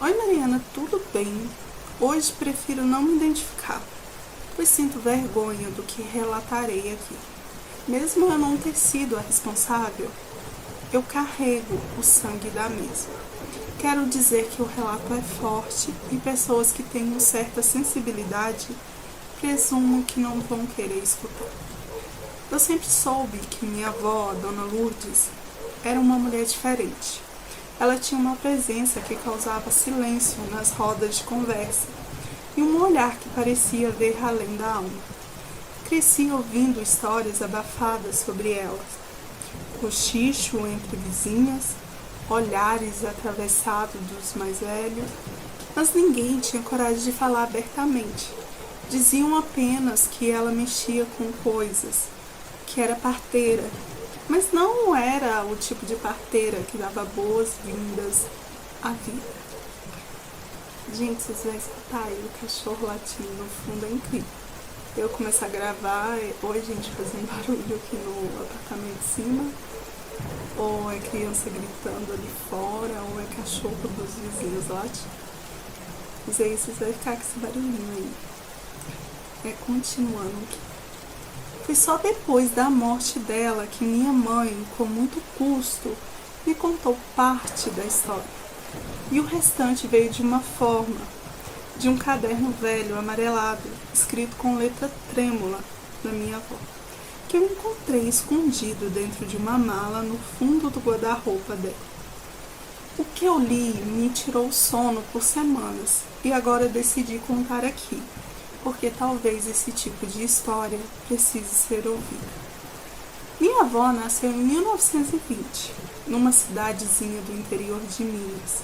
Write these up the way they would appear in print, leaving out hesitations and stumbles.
Oi Mariana, tudo bem? Hoje prefiro não me identificar, pois sinto vergonha do que relatarei aqui. Mesmo eu não ter sido a responsável, eu carrego o sangue da mesma. Quero dizer que o relato é forte e pessoas que têm certa sensibilidade presumo que não vão querer escutar. Eu sempre soube que minha avó, Dona Lourdes, era uma mulher diferente. Ela tinha uma presença que causava silêncio nas rodas de conversa e um olhar que parecia ver além da alma. Cresci ouvindo histórias abafadas sobre ela, cochicho entre vizinhas, olhares atravessados dos mais velhos, mas ninguém tinha coragem de falar abertamente. Diziam apenas que ela mexia com coisas, que era parteira, mas não era o tipo de parteira que dava boas-vindas à vida. Gente, vocês vão escutar aí o cachorro latindo no fundo, é incrível. Eu começo a gravar, oi gente, fazendo barulho aqui no apartamento de cima, ou é criança gritando ali fora, ou é cachorro dos vizinhos latindo. Mas aí vocês vão ficar com esse barulhinho aí. Continuando aqui. Foi só depois da morte dela que minha mãe, com muito custo, me contou parte da história. E o restante veio de uma forma, de um caderno velho, amarelado, escrito com letra trêmula da minha avó, que eu encontrei escondido dentro de uma mala no fundo do guarda-roupa dela. O que eu li me tirou o sono por semanas e agora decidi contar aqui, porque talvez esse tipo de história precise ser ouvida. Minha avó nasceu em 1920, numa cidadezinha do interior de Minas,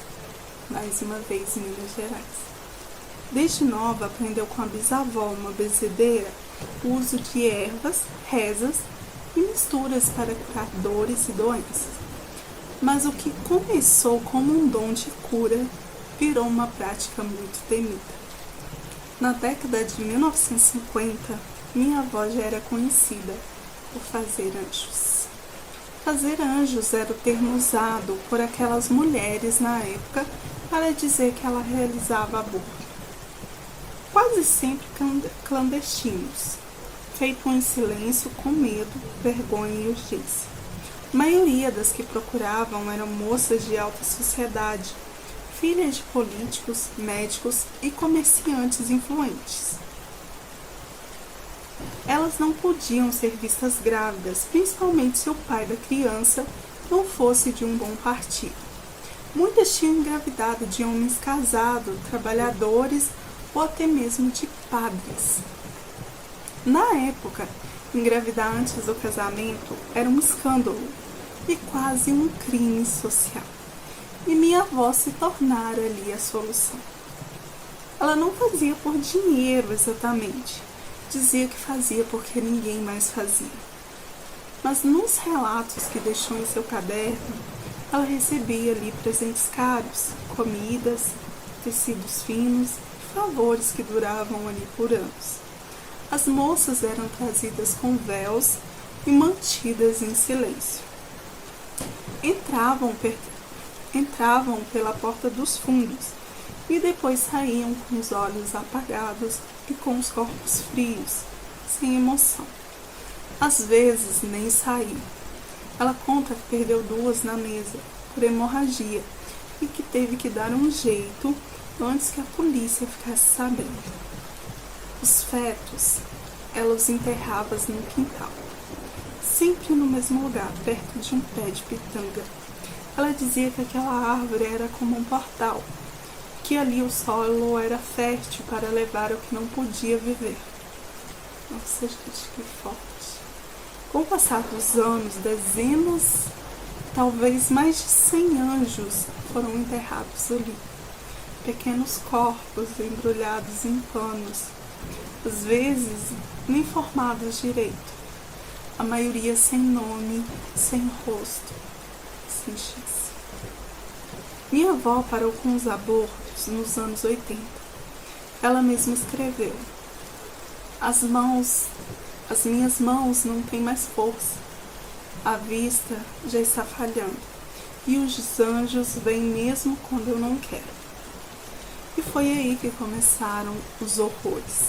mais uma vez em Minas Gerais. Desde nova aprendeu com a bisavó, uma benzedeira, o uso de ervas, rezas e misturas para curar dores e doenças. Mas o que começou como um dom de cura virou uma prática muito temida. Na década de 1950, minha avó já era conhecida por fazer anjos. Fazer anjos era o termo usado por aquelas mulheres na época para dizer que ela realizava aborto. Quase sempre clandestinos, feito em silêncio, com medo, vergonha e urgência. A maioria das que procuravam eram moças de alta sociedade, filhas de políticos, médicos e comerciantes influentes. Elas não podiam ser vistas grávidas, principalmente se o pai da criança não fosse de um bom partido. Muitas tinham engravidado de homens casados, trabalhadores ou até mesmo de padres. Na época, engravidar antes do casamento era um escândalo e quase um crime social. E minha avó se tornara ali a solução. Ela não fazia por dinheiro exatamente, dizia que fazia porque ninguém mais fazia. Mas nos relatos que deixou em seu caderno, ela recebia ali presentes caros, comidas, tecidos finos e favores que duravam ali por anos. As moças eram trazidas com véus e mantidas em silêncio. Entravam pela porta dos fundos e depois saíam com os olhos apagados e com os corpos frios, sem emoção. Às vezes nem saíam. Ela conta que perdeu 2 na mesa por hemorragia e que teve que dar um jeito antes que a polícia ficasse sabendo. Os fetos, ela os enterrava no quintal, sempre no mesmo lugar, perto de um pé de pitanga. Ela dizia que aquela árvore era como um portal, que ali o solo era fértil para levar o que não podia viver. Nossa, gente, que forte. Com o passar dos anos, dezenas, talvez mais de 100 anjos foram enterrados ali. Pequenos corpos embrulhados em panos, às vezes nem formados direito. A maioria sem nome, sem rosto, sem chance. Minha avó parou com os abortos nos anos 80. Ela mesma escreveu: as minhas mãos não têm mais força. A vista já está falhando. E os anjos vêm mesmo quando eu não quero. E foi aí que começaram os horrores.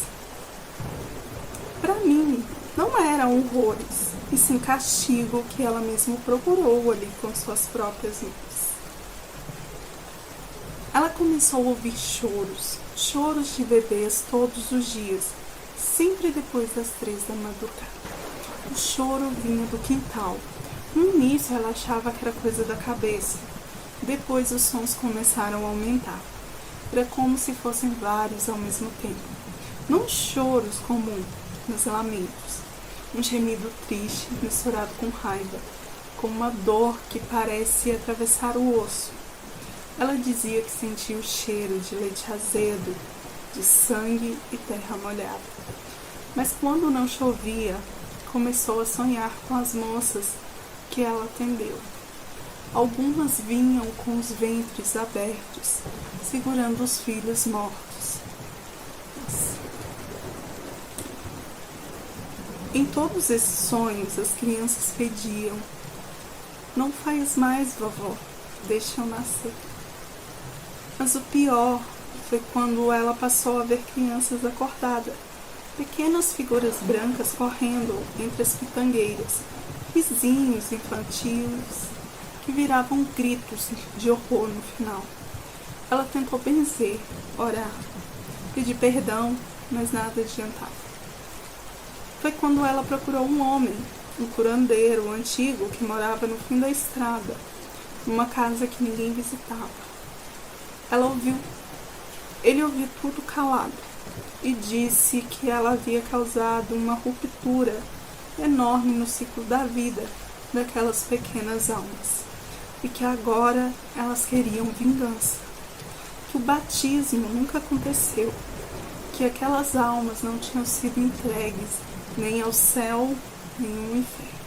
Para mim, não eram horrores, e sim castigo que ela mesma procurou ali com suas próprias mãos. Ela começou a ouvir choros de bebês todos os dias, sempre depois das 3 da madrugada. O choro vinha do quintal. No início ela achava que era coisa da cabeça. Depois os sons começaram a aumentar. Era como se fossem vários ao mesmo tempo. Não choros comuns, mas lamentos. Um gemido triste misturado com raiva, com uma dor que parece atravessar o osso. Ela dizia que sentia o cheiro de leite azedo, de sangue e terra molhada. Mas quando não chovia, começou a sonhar com as moças que ela atendeu. Algumas vinham com os ventres abertos, segurando os filhos mortos. Em todos esses sonhos, as crianças pediam: "Não faz mais, vovó, deixa eu nascer." Mas o pior foi quando ela passou a ver crianças acordadas, pequenas figuras brancas correndo entre as pitangueiras, risinhos infantis que viravam gritos de horror no final. Ela tentou benzer, orar, pedir perdão, mas nada adiantava. Foi quando ela procurou um homem, um curandeiro antigo que morava no fim da estrada, numa casa que ninguém visitava. Ele ouviu tudo calado e disse que ela havia causado uma ruptura enorme no ciclo da vida daquelas pequenas almas e que agora elas queriam vingança, que o batismo nunca aconteceu, que aquelas almas não tinham sido entregues nem ao céu nem ao inferno,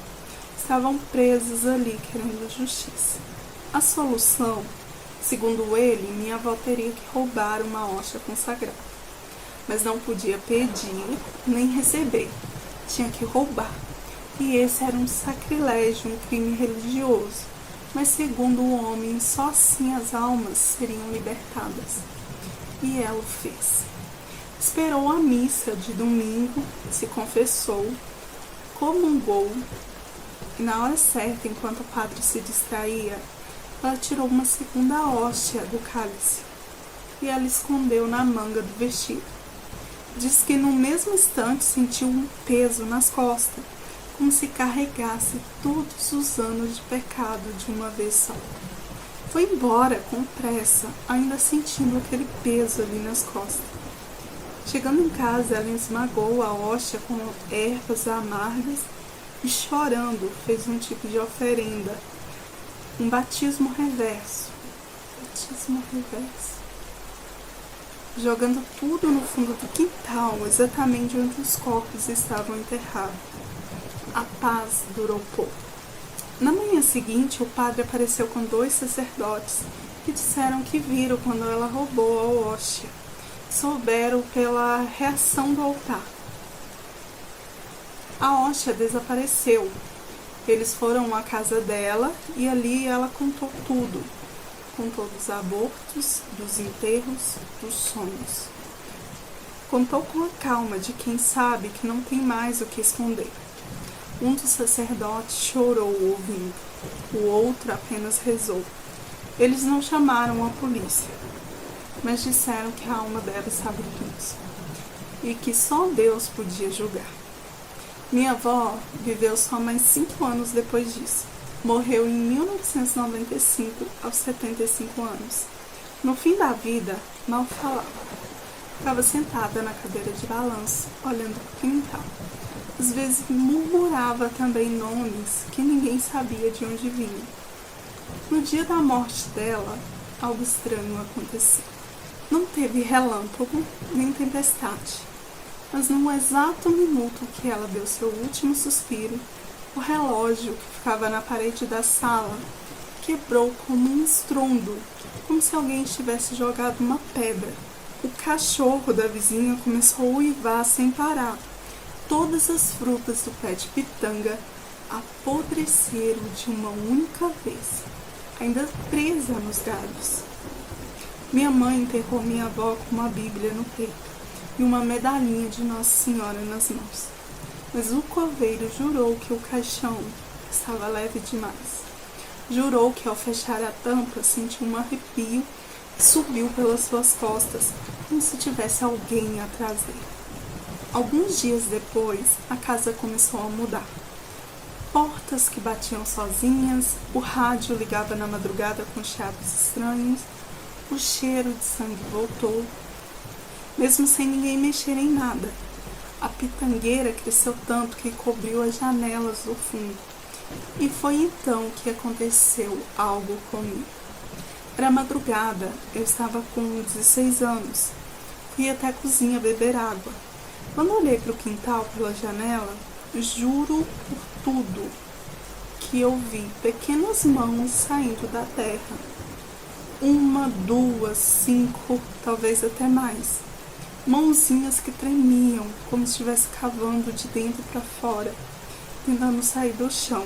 estavam presas ali querendo justiça. A solução, segundo ele, minha avó teria que roubar uma hóstia consagrada, mas não podia pedir nem receber, tinha que roubar. E esse era um sacrilégio, um crime religioso, mas segundo o homem, só assim as almas seriam libertadas. E ela o fez. Esperou a missa de domingo, se confessou, comungou, e na hora certa, enquanto o padre se distraía, ela tirou uma segunda hóstia do cálice e ela escondeu na manga do vestido. Diz que no mesmo instante sentiu um peso nas costas, como se carregasse todos os anos de pecado de uma vez só. Foi embora com pressa, ainda sentindo aquele peso ali nas costas. Chegando em casa, ela esmagou a hóstia com ervas amargas e, chorando, fez um tipo de oferenda. Um batismo reverso. Jogando tudo no fundo do quintal, exatamente onde os corpos estavam enterrados. A paz durou pouco. Na manhã seguinte, o padre apareceu com 2 sacerdotes que disseram que viram quando ela roubou a hóstia. Souberam pela reação do altar. A hóstia desapareceu. Eles foram à casa dela e ali ela contou tudo. Contou dos abortos, dos enterros, dos sonhos. Contou com a calma de quem sabe que não tem mais o que esconder. Um dos sacerdotes chorou ouvindo, o outro apenas rezou. Eles não chamaram a polícia, mas disseram que a alma dela estava em risco e que só Deus podia julgar. Minha avó viveu só mais 5 anos depois disso. Morreu em 1995, aos 75 anos. No fim da vida, mal falava. Ficava sentada na cadeira de balanço, olhando para o quintal. Às vezes murmurava também nomes que ninguém sabia de onde vinham. No dia da morte dela, algo estranho aconteceu. Não teve relâmpago nem tempestade, mas no exato minuto que ela deu seu último suspiro, o relógio que ficava na parede da sala quebrou como um estrondo, como se alguém tivesse jogado uma pedra. O cachorro da vizinha começou a uivar sem parar. Todas as frutas do pé de pitanga apodreceram de uma única vez, ainda presa nos galhos. Minha mãe enterrou minha avó com uma Bíblia no peito e uma medalhinha de Nossa Senhora nas mãos. Mas o coveiro jurou que o caixão estava leve demais. Jurou que ao fechar a tampa sentiu um arrepio e subiu pelas suas costas, como se tivesse alguém atrás dele. Alguns dias depois, a casa começou a mudar. Portas que batiam sozinhas, o rádio ligava na madrugada com chiados estranhos, o cheiro de sangue voltou, mesmo sem ninguém mexer em nada. A pitangueira cresceu tanto que cobriu as janelas do fundo. E foi então que aconteceu algo comigo. Era madrugada, eu estava com 16 anos. Fui até a cozinha beber água. Quando olhei para o quintal pela janela, juro por tudo que eu vi pequenas mãos saindo da terra. 1, 2, 5, talvez até mais. Mãozinhas que tremiam, como se estivesse cavando de dentro para fora, tentando sair do chão.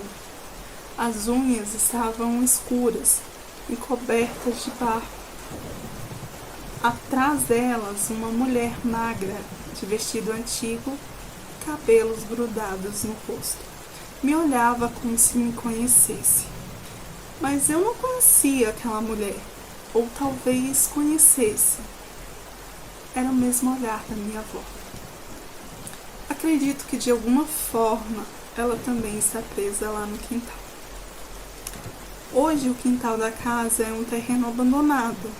As unhas estavam escuras, encobertas de barro. Atrás delas, uma mulher magra, de vestido antigo, cabelos grudados no rosto. Me olhava como se me conhecesse. Mas eu não conhecia aquela mulher, ou talvez conhecesse. Era o mesmo olhar da minha avó. Acredito que de alguma forma ela também está presa lá no quintal. Hoje o quintal da casa é um terreno abandonado,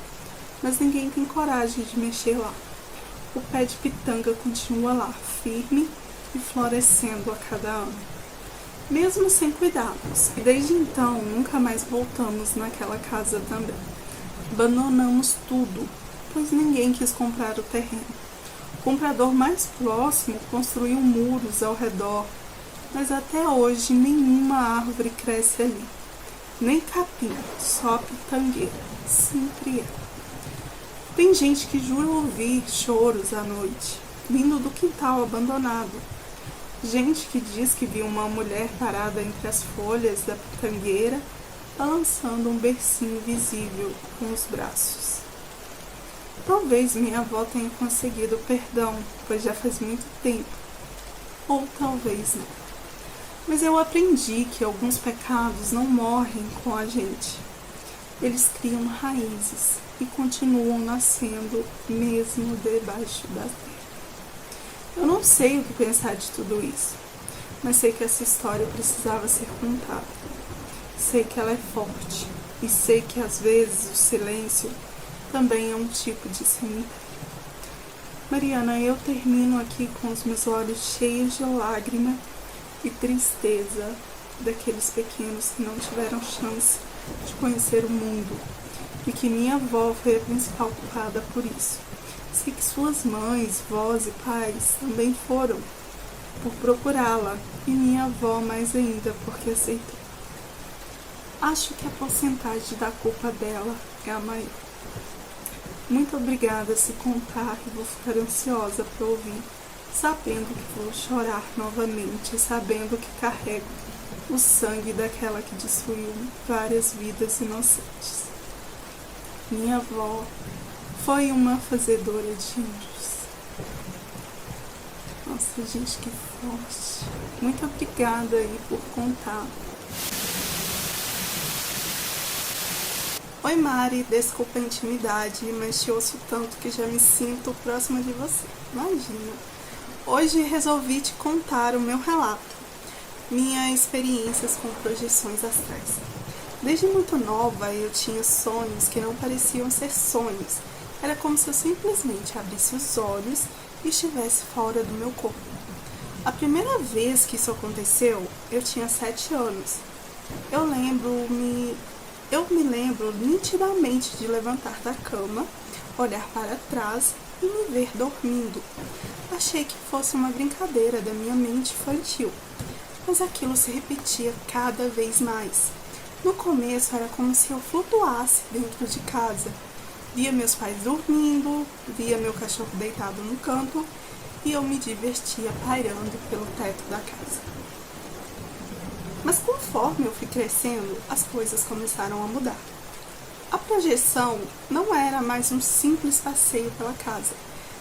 mas ninguém tem coragem de mexer lá. O pé de pitanga continua lá, firme e florescendo a cada ano, mesmo sem cuidados. E desde então nunca mais voltamos naquela casa também. Abandonamos tudo, pois ninguém quis comprar o terreno. O comprador mais próximo construiu muros ao redor, mas até hoje nenhuma árvore cresce ali. Nem capim, só pitangueira, sempre é. Tem gente que jura ouvir choros à noite, vindo do quintal abandonado. Gente que diz que viu uma mulher parada entre as folhas da pitangueira, balançando um bercinho visível com os braços. Talvez minha avó tenha conseguido perdão, pois já faz muito tempo. Ou talvez não. Mas eu aprendi que alguns pecados não morrem com a gente. Eles criam raízes e continuam nascendo mesmo debaixo da terra. Eu não sei o que pensar de tudo isso, mas sei que essa história precisava ser contada. Sei que ela é forte e sei que às vezes o silêncio também é um tipo de cemitério. Mariana, eu termino aqui com os meus olhos cheios de lágrima e tristeza daqueles pequenos que não tiveram chance de conhecer o mundo e que minha avó foi a principal culpada por isso. Sei que suas mães, vós e pais também foram por procurá-la e minha avó mais ainda porque aceitou. Acho que a porcentagem da culpa dela é a maior. Muito obrigada. Se contar, eu vou ficar ansiosa para ouvir, sabendo que vou chorar novamente, sabendo que carrego o sangue daquela que destruiu várias vidas inocentes. Minha avó foi uma fazedora de anjos. Nossa, gente, que forte. Muito obrigada aí por contar. Oi Mari, desculpa a intimidade, mas te ouço tanto que já me sinto próxima de você. Imagina. Hoje resolvi te contar o meu relato, minhas experiências com projeções astrais. Desde muito nova eu tinha sonhos que não pareciam ser sonhos. Era como se eu simplesmente abrisse os olhos e estivesse fora do meu corpo. A primeira vez que isso aconteceu, eu tinha 7 anos. Eu me lembro nitidamente de levantar da cama, olhar para trás e me ver dormindo. Achei que fosse uma brincadeira da minha mente infantil, mas aquilo se repetia cada vez mais. No começo era como se eu flutuasse dentro de casa. Via meus pais dormindo, via meu cachorro deitado no canto e eu me divertia pairando pelo teto da casa. Mas conforme eu fui crescendo, as coisas começaram a mudar. A projeção não era mais um simples passeio pela casa.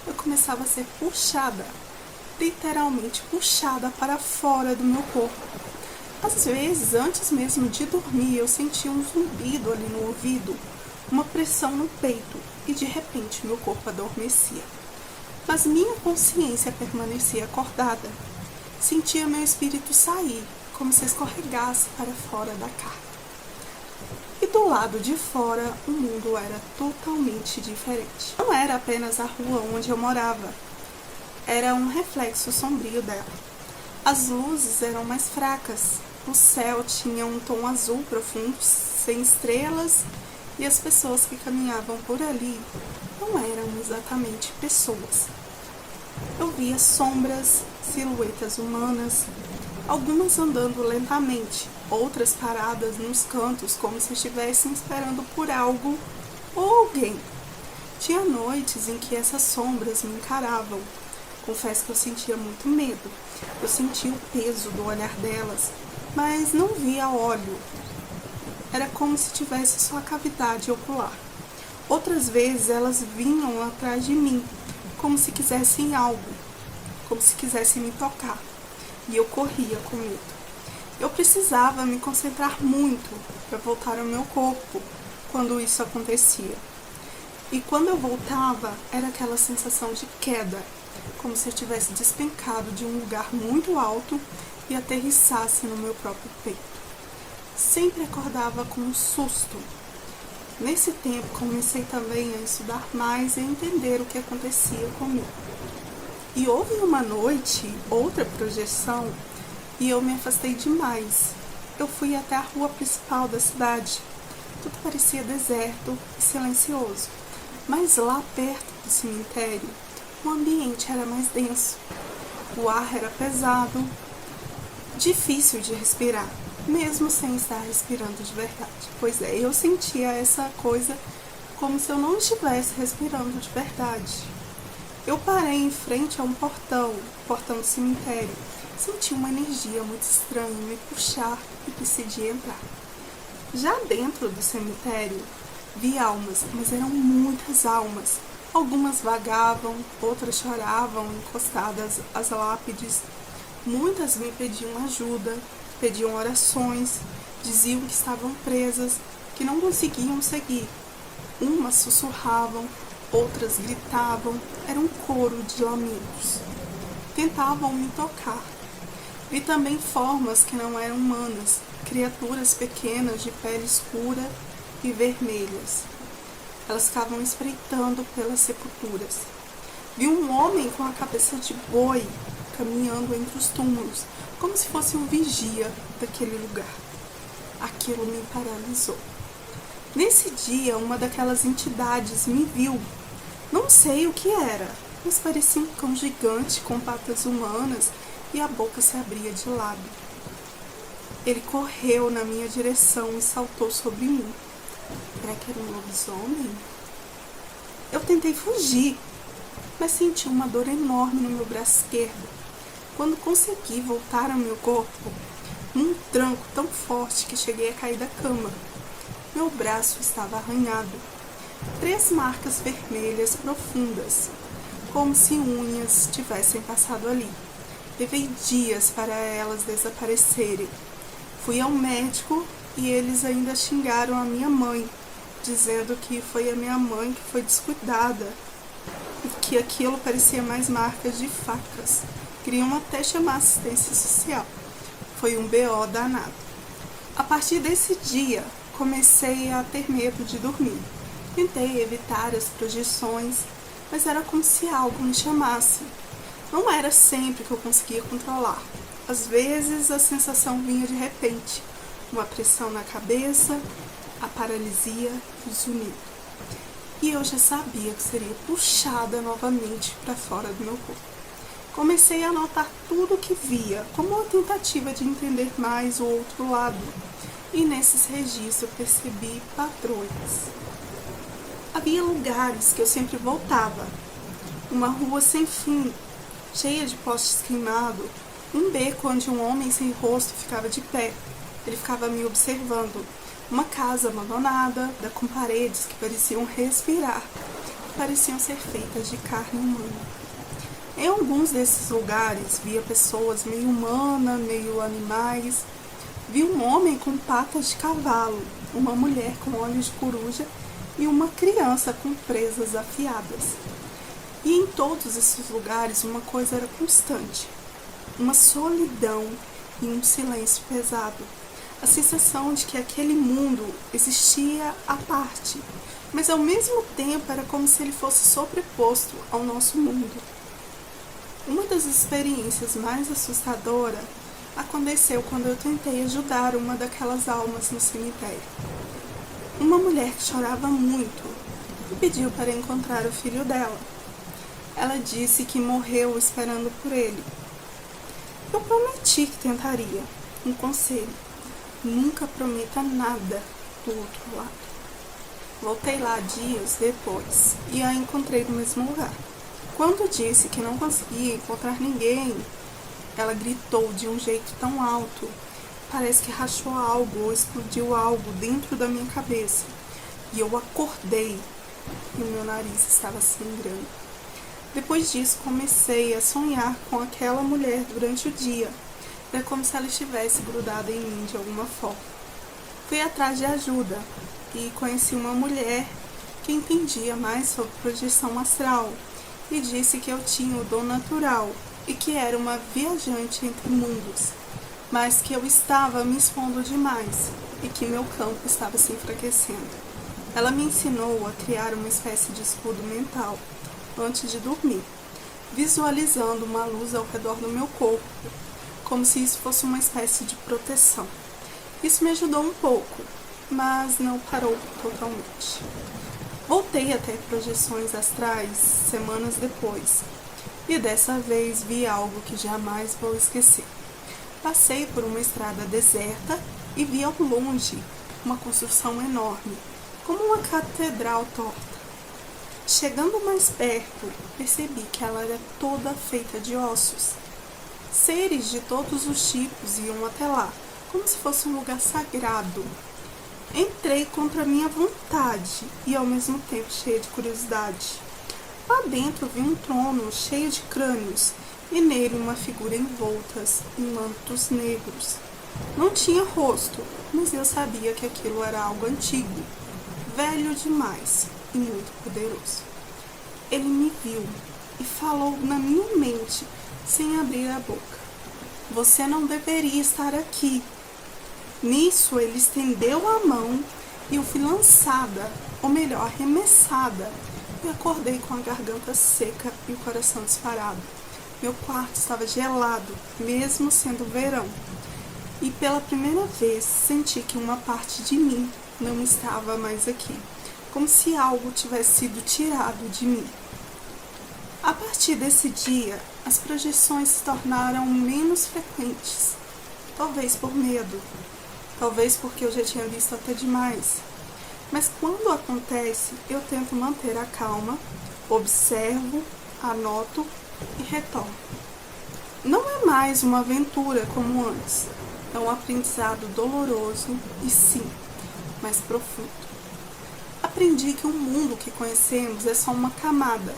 Eu começava a ser puxada, literalmente puxada para fora do meu corpo. Às vezes, antes mesmo de dormir, eu sentia um zumbido ali no ouvido, uma pressão no peito e de repente meu corpo adormecia. Mas minha consciência permanecia acordada. Sentia meu espírito sair, como se escorregasse para fora da carne. E do lado de fora, o mundo era totalmente diferente. Não era apenas a rua onde eu morava, era um reflexo sombrio dela. As luzes eram mais fracas, o céu tinha um tom azul profundo, sem estrelas, e as pessoas que caminhavam por ali não eram exatamente pessoas. Eu via sombras, silhuetas humanas, algumas andando lentamente, outras paradas nos cantos como se estivessem esperando por algo ou alguém. Tinha noites em que essas sombras me encaravam. Confesso que eu sentia muito medo. Eu sentia o peso do olhar delas, mas não via olho. Era como se tivesse só a cavidade ocular. Outras vezes elas vinham atrás de mim, como se quisessem algo, como se quisessem me tocar. E eu corria com medo. Eu precisava me concentrar muito para voltar ao meu corpo quando isso acontecia. E quando eu voltava, era aquela sensação de queda, como se eu tivesse despencado de um lugar muito alto e aterrissasse no meu próprio peito. Sempre acordava com um susto. Nesse tempo, comecei também a estudar mais e a entender o que acontecia comigo. E houve uma noite, outra projeção, e eu me afastei demais. Eu fui até a rua principal da cidade. Tudo parecia deserto e silencioso. Mas lá perto do cemitério, o ambiente era mais denso. O ar era pesado, difícil de respirar, mesmo sem estar respirando de verdade. Pois é, eu sentia essa coisa como se eu não estivesse respirando de verdade. Eu parei em frente a um portão do cemitério. Senti uma energia muito estranha me puxar e decidi entrar. Já dentro do cemitério, vi almas, mas eram muitas almas. Algumas vagavam, outras choravam encostadas às lápides. Muitas me pediam ajuda, pediam orações, diziam que estavam presas, que não conseguiam seguir. Umas sussurravam, outras gritavam, era um coro de lamentos. Tentavam me tocar. Vi também formas que não eram humanas, criaturas pequenas de pele escura e vermelhas. Elas ficavam espreitando pelas sepulturas. Vi um homem com a cabeça de boi caminhando entre os túmulos, como se fosse um vigia daquele lugar. Aquilo me paralisou. Nesse dia, uma daquelas entidades me viu. Não sei o que era, mas parecia um cão gigante com patas humanas e a boca se abria de lado. Ele correu na minha direção e saltou sobre mim. Será que era um lobisomem? Eu tentei fugir, mas senti uma dor enorme no meu braço esquerdo. Quando consegui voltar ao meu corpo, num tranco tão forte que cheguei a cair da cama. Meu braço estava arranhado. 3 marcas vermelhas profundas, como se unhas tivessem passado ali. Levei dias para elas desaparecerem. Fui ao médico e eles ainda xingaram a minha mãe, dizendo que foi a minha mãe que foi descuidada e que aquilo parecia mais marcas de facas. Queriam até chamar assistência social. Foi um BO danado. A partir desse dia, comecei a ter medo de dormir. Tentei evitar as projeções, mas era como se algo me chamasse. Não era sempre que eu conseguia controlar. Às vezes a sensação vinha de repente, uma pressão na cabeça, a paralisia e o zunido. E eu já sabia que seria puxada novamente para fora do meu corpo. Comecei a anotar tudo o que via, como uma tentativa de entender mais o outro lado. E nesses registros percebi padrões. Havia lugares que eu sempre voltava. Uma rua sem fim, cheia de postes queimados. Um beco onde um homem sem rosto ficava de pé. Ele ficava me observando. Uma casa abandonada, com paredes que pareciam respirar, pareciam ser feitas de carne humana. Em alguns desses lugares, via pessoas meio humanas, meio animais. Vi um homem com patas de cavalo, uma mulher com olhos de coruja e uma criança com presas afiadas. E em todos esses lugares uma coisa era constante, uma solidão e um silêncio pesado. A sensação de que aquele mundo existia à parte, mas ao mesmo tempo era como se ele fosse sobreposto ao nosso mundo. Uma das experiências mais assustadoras aconteceu quando eu tentei ajudar uma daquelas almas no cemitério. Uma mulher que chorava muito e pediu para encontrar o filho dela. Ela disse que morreu esperando por ele. Eu prometi que tentaria. Um conselho: nunca prometa nada do outro lado. Voltei lá dias depois e a encontrei no mesmo lugar. Quando disse que não conseguia encontrar ninguém, ela gritou de um jeito tão alto, parece que rachou algo ou explodiu algo dentro da minha cabeça. E eu acordei e o meu nariz estava sangrando. Depois disso, comecei a sonhar com aquela mulher durante o dia. Era como se ela estivesse grudada em mim de alguma forma. Fui atrás de ajuda e conheci uma mulher que entendia mais sobre projeção astral e disse que eu tinha o dom natural e que era uma viajante entre mundos, mas que eu estava me expondo demais e que meu campo estava se enfraquecendo. Ela me ensinou a criar uma espécie de escudo mental antes de dormir, visualizando uma luz ao redor do meu corpo, como se isso fosse uma espécie de proteção. Isso me ajudou um pouco, mas não parou totalmente. Voltei a ter projeções astrais semanas depois, e dessa vez vi algo que jamais vou esquecer. Passei por uma estrada deserta e vi ao longe uma construção enorme, como uma catedral torta. Chegando mais perto, percebi que ela era toda feita de ossos. Seres de todos os tipos iam até lá, como se fosse um lugar sagrado. Entrei contra minha vontade e ao mesmo tempo cheia de curiosidade. Lá dentro vi um trono cheio de crânios e nele uma figura envolta em mantos negros. Não tinha rosto, mas eu sabia que aquilo era algo antigo, velho demais e muito poderoso. Ele me viu e falou na minha mente, sem abrir a boca: "Você não deveria estar aqui." Nisso, ele estendeu a mão e eu fui lançada, ou melhor, arremessada, e acordei com a garganta seca e o coração disparado. Meu quarto estava gelado, mesmo sendo verão. E pela primeira vez senti que uma parte de mim não estava mais aqui, como se algo tivesse sido tirado de mim. A partir desse dia, as projeções se tornaram menos frequentes, talvez por medo. Talvez porque eu já tinha visto até demais. Mas quando acontece, eu tento manter a calma, observo, anoto e retorno. Não é mais uma aventura como antes. É um aprendizado doloroso e sim, mais profundo. Aprendi que o mundo que conhecemos é só uma camada.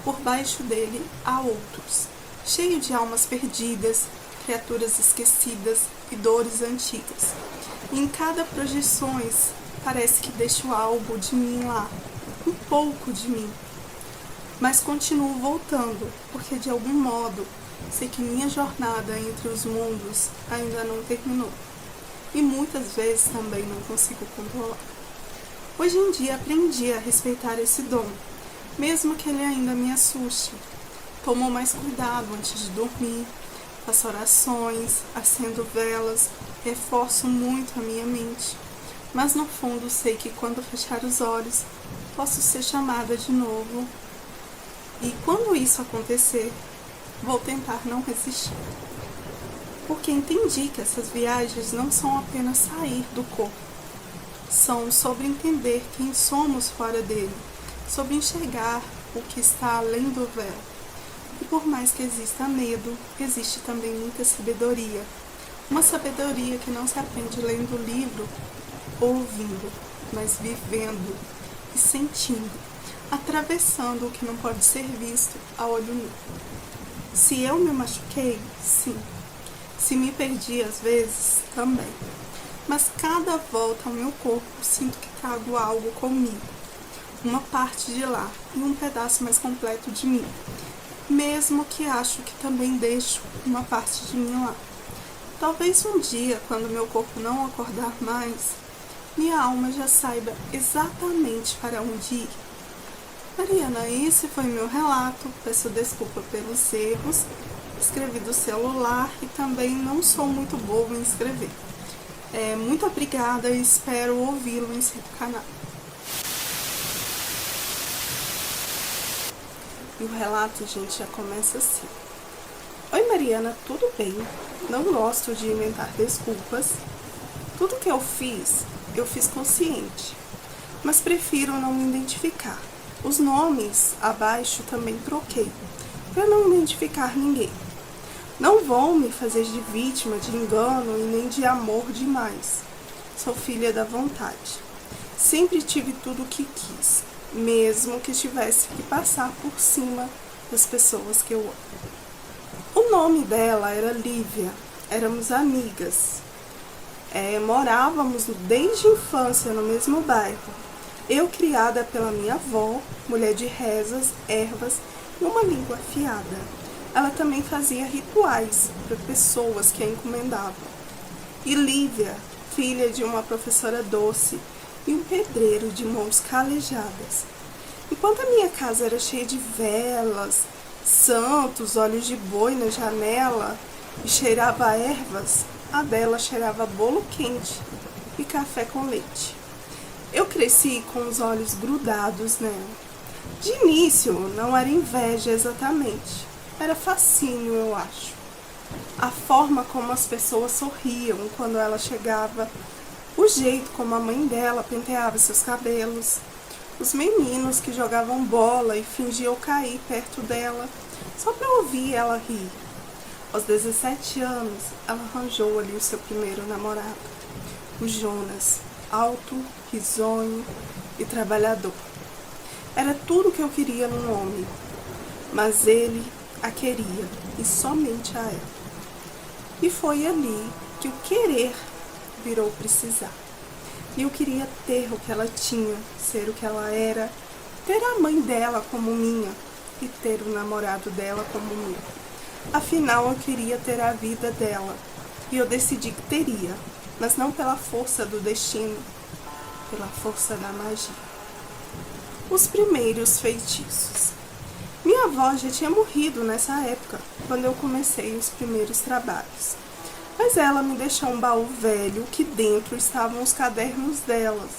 Por baixo dele há outros, cheio de almas perdidas, criaturas esquecidas e dores antigas. E em cada projeções parece que deixo algo de mim lá, um pouco de mim. Mas continuo voltando, porque de algum modo sei que minha jornada entre os mundos ainda não terminou. E muitas vezes também não consigo controlar. Hoje em dia aprendi a respeitar esse dom, mesmo que ele ainda me assuste. Tomo mais cuidado antes de dormir, faço orações, acendo velas, reforço muito a minha mente. Mas no fundo sei que quando fechar os olhos, posso ser chamada de novo. E quando isso acontecer, vou tentar não resistir. Porque entendi que essas viagens não são apenas sair do corpo. São sobre entender quem somos fora dele, sobre enxergar o que está além do véu. E por mais que exista medo, existe também muita sabedoria. Uma sabedoria que não se aprende lendo o livro, ouvindo, mas vivendo e sentindo, atravessando o que não pode ser visto a olho nu. Se eu me machuquei, sim. Se me perdi às vezes, também. Mas cada volta ao meu corpo sinto que trago algo comigo. Uma parte de lá e um pedaço mais completo de mim. Mesmo que acho que também deixo uma parte de mim lá. Talvez um dia, quando meu corpo não acordar mais, minha alma já saiba exatamente para onde ir. Mariana, esse foi meu relato. Peço desculpa pelos erros. Escrevi do celular e também não sou muito boa em escrever. Muito obrigada e espero ouvi-lo em seu canal. E o relato, gente, já começa assim. Oi, Mariana, tudo bem? Não gosto de inventar desculpas. Tudo que eu fiz consciente, mas prefiro não me identificar. Os nomes abaixo também troquei, para não identificar ninguém. Não vou me fazer de vítima de engano e nem de amor demais. Sou filha da vontade. Sempre tive tudo o que quis, mesmo que tivesse que passar por cima das pessoas que eu amo. O nome dela era Lívia, éramos amigas. Morávamos desde a infância no mesmo bairro. Eu criada pela minha avó, mulher de rezas, ervas e uma língua afiada. Ela também fazia rituais para pessoas que a encomendavam. E Lívia, filha de uma professora doce e um pedreiro de mãos calejadas. Enquanto a minha casa era cheia de velas, santos, olhos de boi na janela e cheirava a ervas, a dela cheirava bolo quente e café com leite. Eu cresci com os olhos grudados nela. De início, não era inveja exatamente, era fascínio, eu acho. A forma como as pessoas sorriam quando ela chegava, o jeito como a mãe dela penteava seus cabelos, os meninos que jogavam bola e fingiam cair perto dela, só para ouvir ela rir. Aos 17 anos, ela arranjou ali o seu primeiro namorado, o Jonas, alto, risonho e trabalhador. Era tudo o que eu queria num homem, mas ele a queria e somente a ela. E foi ali que o querer virou precisar. E eu queria ter o que ela tinha, ser o que ela era, ter a mãe dela como minha e ter o namorado dela como meu. Afinal, eu queria ter a vida dela e eu decidi que teria, mas não pela força do destino, pela força da magia. Os primeiros feitiços. Minha avó já tinha morrido nessa época, quando eu comecei os primeiros trabalhos. Mas ela me deixou um baú velho que dentro estavam os cadernos delas,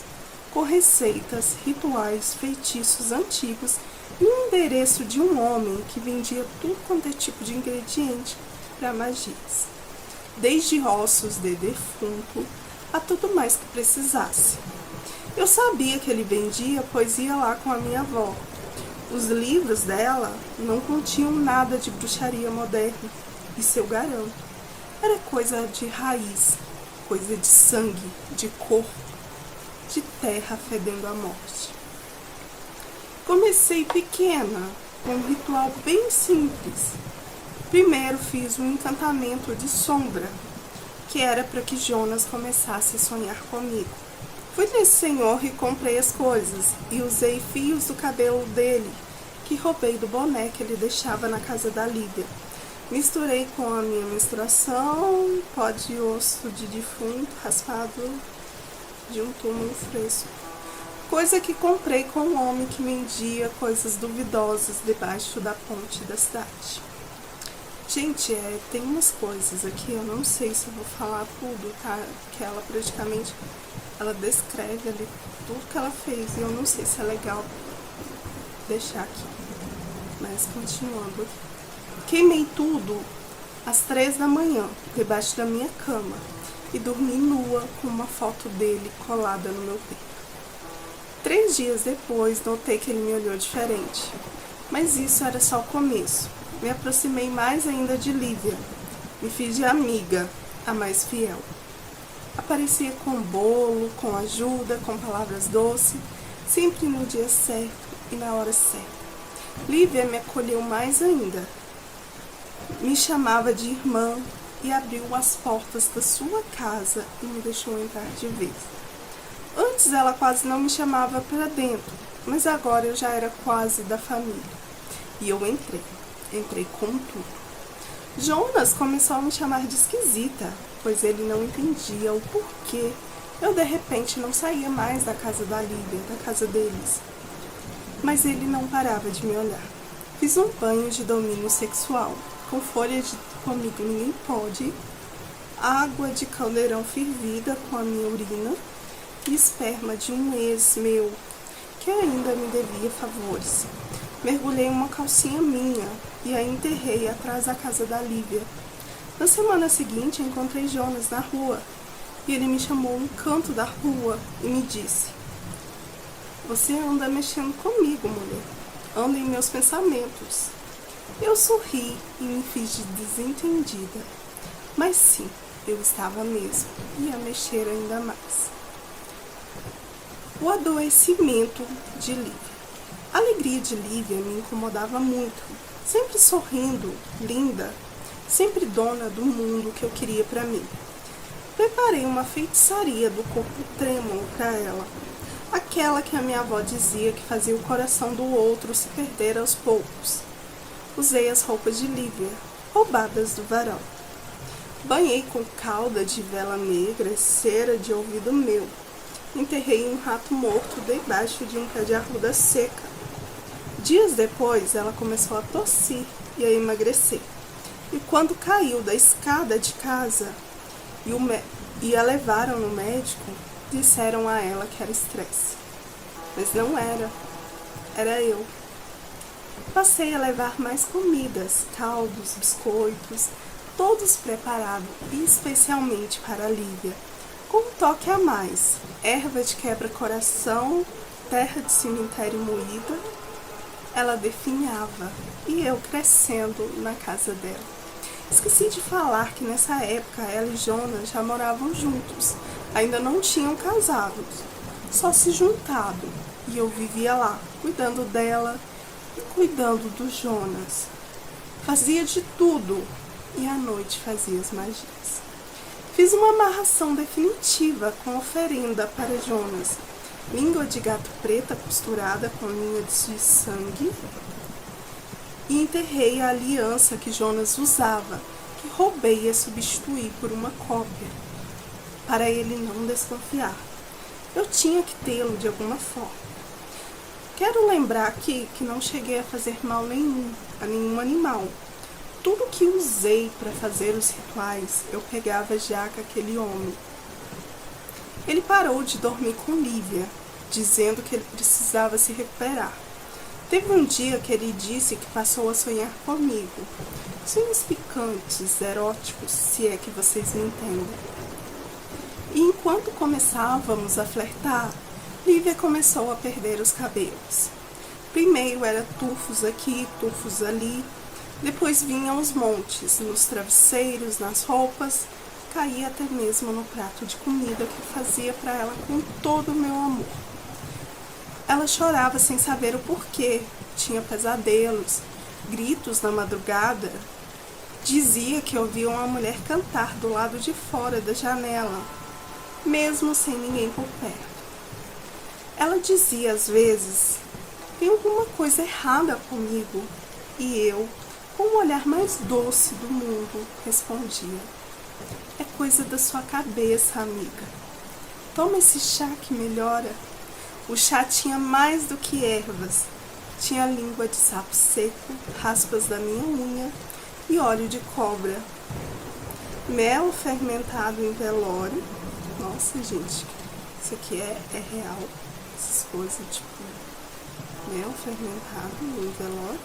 com receitas, rituais, feitiços antigos e um endereço de um homem que vendia tudo quanto é tipo de ingrediente para magias. Desde ossos de defunto a tudo mais que precisasse. Eu sabia que ele vendia, pois ia lá com a minha avó. Os livros dela não continham nada de bruxaria moderna, isso eu garanto. Era coisa de raiz, coisa de sangue, de corpo, de terra fedendo a morte. Comecei pequena, com um ritual bem simples. Primeiro fiz um encantamento de sombra, que era para que Jonas começasse a sonhar comigo. Fui nesse senhor e comprei as coisas, e usei fios do cabelo dele, que roubei do boné que ele deixava na casa da Lívia. Misturei com a minha menstruação, pó de osso de defunto raspado de um túmulo fresco. Coisa que comprei com um homem que vendia coisas duvidosas debaixo da ponte da cidade. Gente, tem umas coisas aqui, eu não sei se eu vou falar tudo, tá? Que ela praticamente, ela descreve ali tudo que ela fez e eu não sei se é legal deixar aqui. Mas continuando aqui. Queimei tudo às 3 da manhã, debaixo da minha cama, e dormi nua com uma foto dele colada no meu peito. 3 dias depois, notei que ele me olhou diferente, mas isso era só o começo. Me aproximei mais ainda de Lívia, me fiz de amiga, a mais fiel. Aparecia com bolo, com ajuda, com palavras doces, sempre no dia certo e na hora certa. Lívia me acolheu mais ainda. Me chamava de irmã e abriu as portas da sua casa e me deixou entrar de vez. Antes ela quase não me chamava para dentro, mas agora eu já era quase da família. E eu entrei com tudo. Jonas começou a me chamar de esquisita, pois ele não entendia o porquê eu de repente não saía mais da casa da Lívia, da casa deles. Mas ele não parava de me olhar. Fiz um banho de domínio sexual, com folha de comigo ninguém pode, água de caldeirão fervida com a minha urina e esperma de um ex meu, que ainda me devia favores. Mergulhei uma calcinha minha e a enterrei atrás da casa da Lívia. Na semana seguinte encontrei Jonas na rua e ele me chamou no canto da rua e me disse: "Você anda mexendo comigo, mulher. Anda em meus pensamentos." Eu sorri e me fiz de desentendida. Mas sim, eu estava mesmo, e ia mexer ainda mais. O adoecimento de Lívia. A alegria de Lívia me incomodava muito. Sempre sorrindo, linda, sempre dona do mundo que eu queria para mim. Preparei uma feitiçaria do corpo trêmulo para ela. Aquela que a minha avó dizia que fazia o coração do outro se perder aos poucos. Usei as roupas de Lívia, roubadas do varão. Banhei com calda de vela negra e cera de ouvido meu. Enterrei um rato morto debaixo de um pé de arruda seca. Dias depois, ela começou a tossir e a emagrecer. E quando caiu da escada de casa e a levaram no médico, disseram a ela que era estresse. Mas não era. Era eu. Passei a levar mais comidas, caldos, biscoitos, todos preparados especialmente para a Lívia, com um toque a mais: erva de quebra-coração, terra de cemitério moída. Ela definhava e eu crescendo na casa dela. Esqueci de falar que nessa época ela e Jonas já moravam juntos, ainda não tinham casado, só se juntado, e eu vivia lá, cuidando dela e cuidando do Jonas. Fazia de tudo e à noite fazia as magias. Fiz uma amarração definitiva com oferenda para Jonas. Língua de gato preta costurada com linha de sangue. E enterrei a aliança que Jonas usava, que roubei e substituí por uma cópia, para ele não desconfiar. Eu tinha que tê-lo de alguma forma. Quero lembrar aqui que não cheguei a fazer mal nenhum a nenhum animal. Tudo que usei para fazer os rituais, eu pegava já com aquele homem. Ele parou de dormir com Lívia, dizendo que ele precisava se recuperar. Teve um dia que ele disse que passou a sonhar comigo. Sonhos picantes, eróticos, se é que vocês me entendem. E enquanto começávamos a flertar, Lívia começou a perder os cabelos. Primeiro era tufos aqui, tufos ali. Depois vinham os montes, nos travesseiros, nas roupas. Caía até mesmo no prato de comida que fazia para ela com todo o meu amor. Ela chorava sem saber o porquê, tinha pesadelos, gritos na madrugada. Dizia que ouvia uma mulher cantar do lado de fora da janela, mesmo sem ninguém por perto. Ela dizia às vezes: "Tem alguma coisa errada comigo?" E eu, com o olhar mais doce do mundo, respondia: "É coisa da sua cabeça, amiga. Toma esse chá que melhora." O chá tinha mais do que ervas. Tinha língua de sapo seco, raspas da minha unha e óleo de cobra. Mel fermentado em velório. Nossa, gente, isso aqui é real. Essas coisas, tipo, mel fermentado em velório.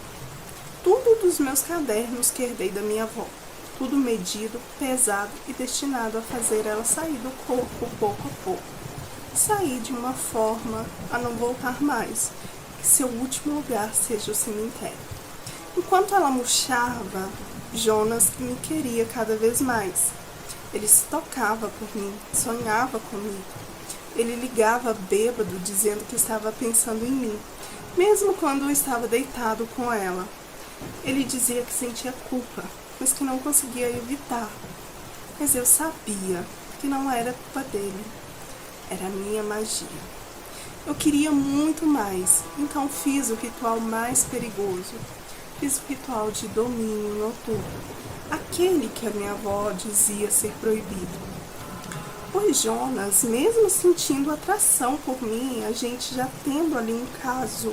Tudo dos meus cadernos que herdei da minha avó. Tudo medido, pesado e destinado a fazer ela sair do corpo pouco a pouco. Sair de uma forma a não voltar mais, que seu último lugar seja o cemitério. Enquanto ela murchava, Jonas me queria cada vez mais. Ele se tocava por mim, sonhava comigo. Ele ligava bêbado, dizendo que estava pensando em mim, mesmo quando eu estava deitado com ela. Ele dizia que sentia culpa, mas que não conseguia evitar. Mas eu sabia que não era culpa dele, era minha magia. Eu queria muito mais, então fiz o ritual mais perigoso. Fiz o ritual de domínio noturno, aquele que a minha avó dizia ser proibido. Pois Jonas, mesmo sentindo atração por mim, a gente já tendo ali um caso,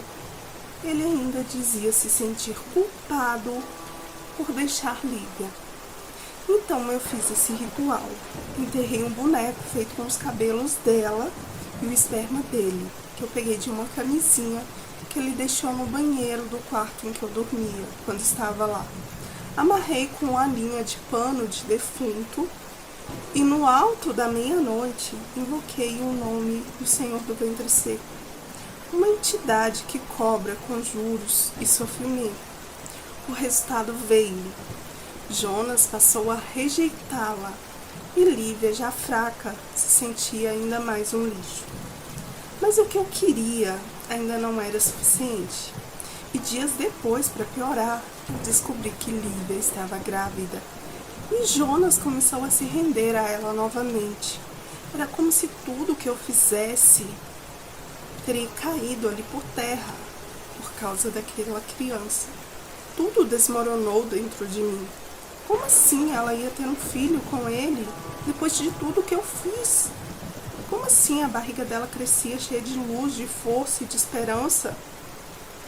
ele ainda dizia se sentir culpado por deixar Lívia. Então eu fiz esse ritual. Enterrei um boneco feito com os cabelos dela e o esperma dele, que eu peguei de uma camisinha que ele deixou no banheiro do quarto em que eu dormia, quando estava lá. Amarrei com uma linha de pano de defunto e no alto da meia-noite invoquei o nome do Senhor do Ventre Seco, uma entidade que cobra conjuros e sofrimento. O resultado veio. Jonas passou a rejeitá-la e Lívia, já fraca, se sentia ainda mais um lixo. Mas o que eu queria ainda não era suficiente. E dias depois, para piorar, descobri que Lívia estava grávida. E Jonas começou a se render a ela novamente. Era como se tudo que eu fizesse teria caído ali por terra, por causa daquela criança. Tudo desmoronou dentro de mim. Como assim ela ia ter um filho com ele, depois de tudo que eu fiz? Como assim a barriga dela crescia cheia de luz, de força e de esperança?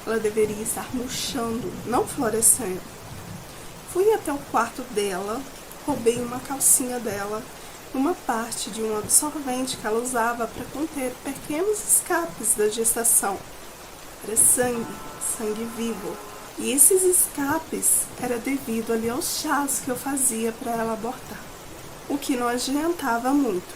Ela deveria estar murchando, não florescendo. Fui até o quarto dela, roubei uma calcinha dela, uma parte de um absorvente que ela usava para conter pequenos escapes da gestação. Era sangue, sangue vivo. E esses escapes era devido ali aos chás que eu fazia para ela abortar, o que não adiantava muito.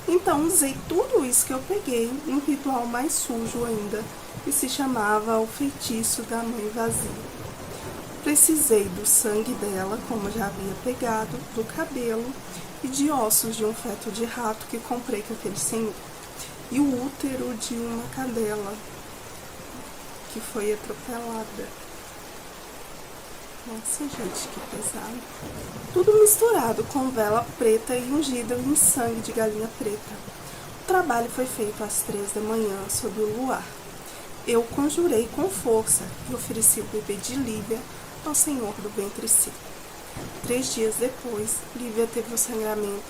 Então usei tudo isso que eu peguei em um ritual mais sujo ainda, que se chamava o feitiço da mãe vazia. Precisei do sangue dela, como já havia pegado, do cabelo e de ossos de um feto de rato que comprei com aquele senhor, e o útero de uma cadela que foi atropelada. Nossa, gente, que pesado. Tudo misturado com vela preta e ungido em sangue de galinha preta. O trabalho foi feito às 3 da manhã, sob o luar. Eu conjurei com força e ofereci o bebê de Lívia ao Senhor do Ventre Seco. 3 dias depois, Lívia teve um sangramento.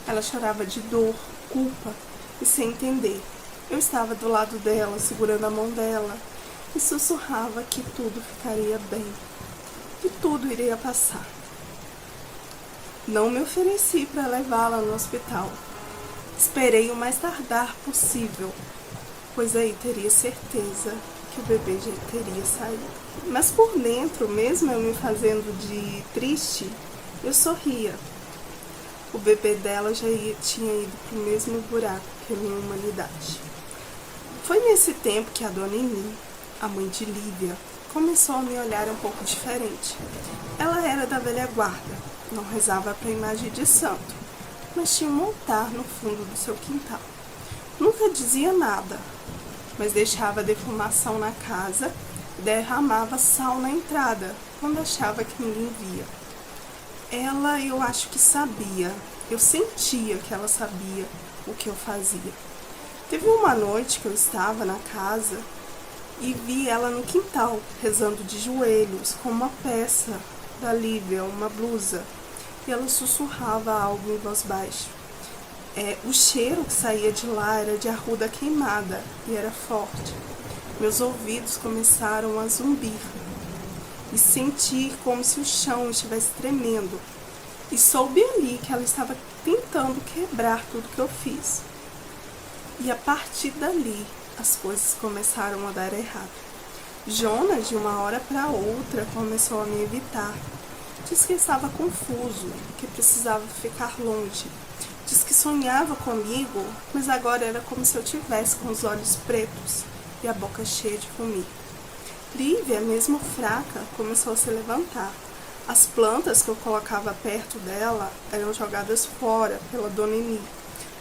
Ela chorava de dor, culpa e sem entender. Eu estava do lado dela, segurando a mão dela, e sussurrava que tudo ficaria bem, que tudo iria passar. Não me ofereci para levá-la no hospital. Esperei o mais tardar possível, pois aí teria certeza que o bebê já teria saído. Mas por dentro, mesmo eu me fazendo de triste, eu sorria. O bebê dela já tinha ido para o mesmo buraco que a minha humanidade. Foi nesse tempo que a dona Eni, a mãe de Lívia, começou a me olhar um pouco diferente. Ela era da velha guarda, não rezava para a imagem de santo, mas tinha um altar no fundo do seu quintal. Nunca dizia nada, mas deixava defumação na casa e derramava sal na entrada, quando achava que ninguém via. Ela, eu acho que sabia, eu sentia que ela sabia o que eu fazia. Teve uma noite que eu estava na casa e vi ela no quintal, rezando de joelhos, com uma peça da Lívia, uma blusa, e ela sussurrava algo em voz baixa. O cheiro que saía de lá era de arruda queimada e era forte. Meus ouvidos começaram a zumbir e senti como se o chão estivesse tremendo. E soube ali que ela estava tentando quebrar tudo que eu fiz. E a partir dali, as coisas começaram a dar errado. Jonas, de uma hora para outra, começou a me evitar. Diz que estava confuso, que precisava ficar longe. Diz que sonhava comigo, mas agora era como se eu tivesse com os olhos pretos e a boca cheia de formiga. Lívia, mesmo fraca, começou a se levantar. As plantas que eu colocava perto dela eram jogadas fora pela Dona Eni.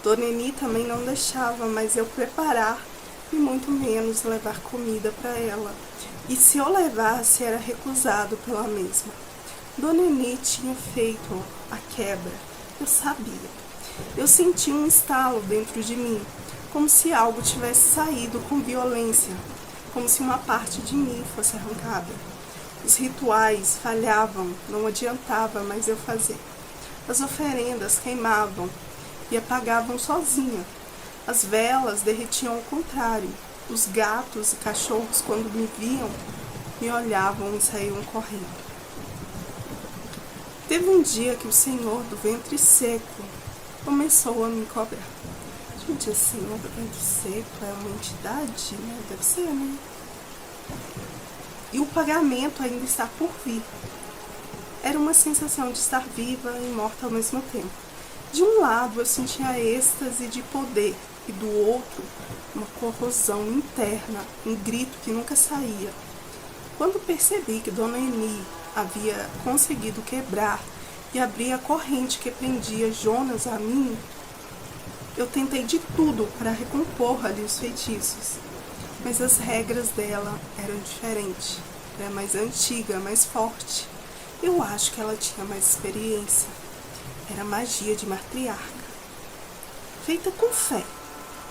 Dona Eni também não deixava mais eu preparar e muito menos levar comida para ela. E se eu levasse, era recusado pela mesma. Dona Eni tinha feito a quebra. Eu sabia. Eu senti um estalo dentro de mim, como se algo tivesse saído com violência, como se uma parte de mim fosse arrancada. Os rituais falhavam, não adiantava mais eu fazer. As oferendas queimavam e apagavam sozinha. As velas derretiam ao contrário. Os gatos e cachorros, quando me viam, me olhavam e saíam correndo. Teve um dia que o Senhor do ventre seco começou a me cobrar. Gente, esse Senhor do ventre seco é uma entidade, né? Deve ser, né? E o pagamento ainda está por vir. Era uma sensação de estar viva e morta ao mesmo tempo. De um lado eu sentia êxtase de poder e do outro uma corrosão interna, um grito que nunca saía. Quando percebi que Dona Eni havia conseguido quebrar e abrir a corrente que prendia Jonas a mim, eu tentei de tudo para recompor ali os feitiços. Mas as regras dela eram diferentes. Era mais antiga, mais forte. Eu acho que ela tinha mais experiência. Era magia de matriarca. Feita com fé,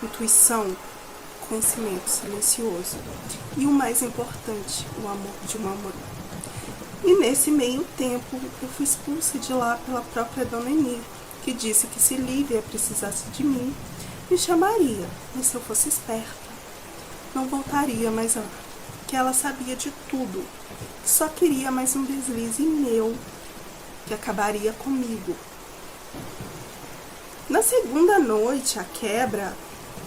intuição, conhecimento silencioso. E o mais importante, o amor de uma mulher. E nesse meio tempo, eu fui expulsa de lá pela própria Dona Eni, que disse que se Lívia precisasse de mim, me chamaria, mas se eu fosse esperta, não voltaria mais lá, que ela sabia de tudo, que só queria mais um deslize meu, que acabaria comigo. Na segunda noite, a quebra,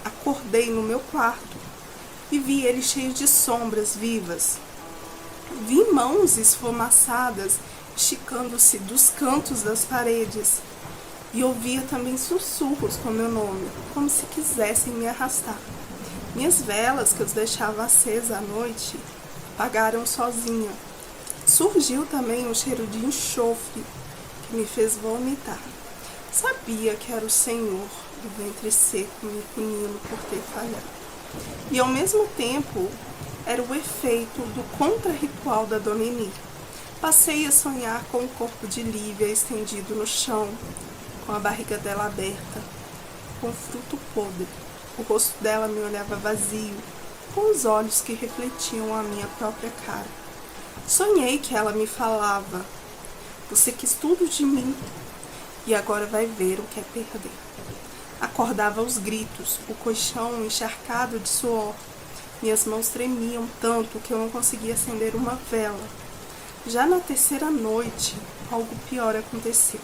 acordei no meu quarto e vi ele cheio de sombras vivas. Vi mãos esfumaçadas esticando-se dos cantos das paredes e ouvia também sussurros com meu nome, como se quisessem me arrastar. Minhas velas, que eu deixava acesa à noite, apagaram sozinha. Surgiu também um cheiro de enxofre que me fez vomitar. Sabia que era o Senhor do ventre seco me punindo por ter falhado. E ao mesmo tempo, era o efeito do contra-ritual da Dona Eni. Passei a sonhar com o corpo de Lívia estendido no chão, com a barriga dela aberta, com fruto podre. O rosto dela me olhava vazio, com os olhos que refletiam a minha própria cara. Sonhei que ela me falava: "Você quis tudo de mim e agora vai ver o que é perder." Acordava aos gritos, o colchão encharcado de suor. Minhas mãos tremiam tanto que eu não conseguia acender uma vela. Já na terceira noite, algo pior aconteceu.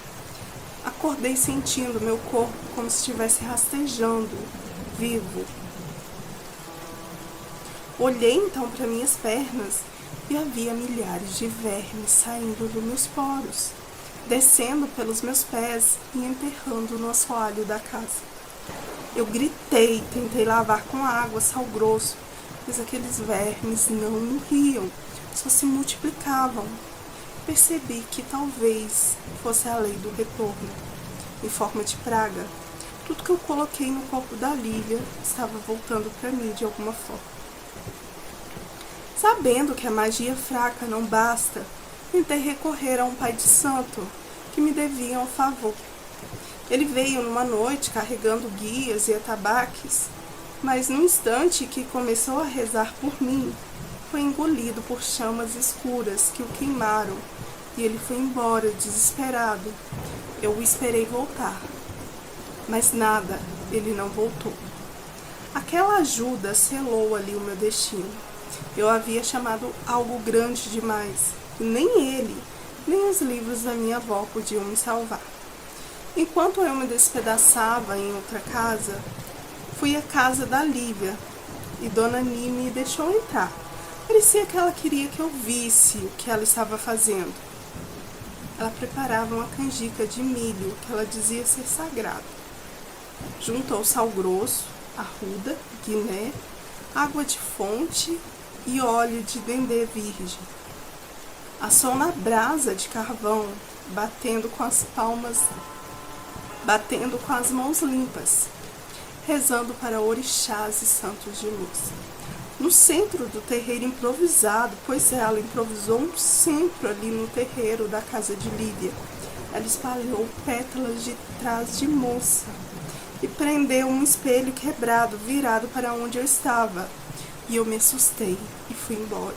Acordei sentindo meu corpo como se estivesse rastejando, vivo. Olhei então para minhas pernas e havia milhares de vermes saindo dos meus poros, descendo pelos meus pés e enterrando no assoalho da casa. Eu gritei, tentei lavar com água, sal grosso, mas aqueles vermes não morriam, só se multiplicavam. Percebi que talvez fosse a lei do retorno, em forma de praga. Tudo que eu coloquei no corpo da Lívia estava voltando para mim de alguma forma. Sabendo que a magia fraca não basta, tentei recorrer a um pai de santo que me devia um favor. Ele veio numa noite carregando guias e atabaques, mas no instante que começou a rezar por mim, foi engolido por chamas escuras que o queimaram e ele foi embora desesperado. Eu o esperei voltar, mas nada, ele não voltou. Aquela ajuda selou ali o meu destino. Eu havia chamado algo grande demais, e nem ele, nem os livros da minha avó podiam me salvar. Enquanto eu me despedaçava em outra casa, fui à casa da Lívia, e Dona Eni me deixou entrar. Parecia que ela queria que eu visse o que ela estava fazendo. Ela preparava uma canjica de milho que ela dizia ser sagrado. Juntou sal grosso, arruda, guiné, água de fonte e óleo de dendê virgem. Assou na brasa de carvão, batendo com as mãos limpas, rezando para orixás e santos de luz. No centro do terreiro improvisado, pois ela improvisou um centro ali no terreiro da casa de Lívia, ela espalhou pétalas de trás de moça e prendeu um espelho quebrado, virado para onde eu estava. E eu me assustei e fui embora.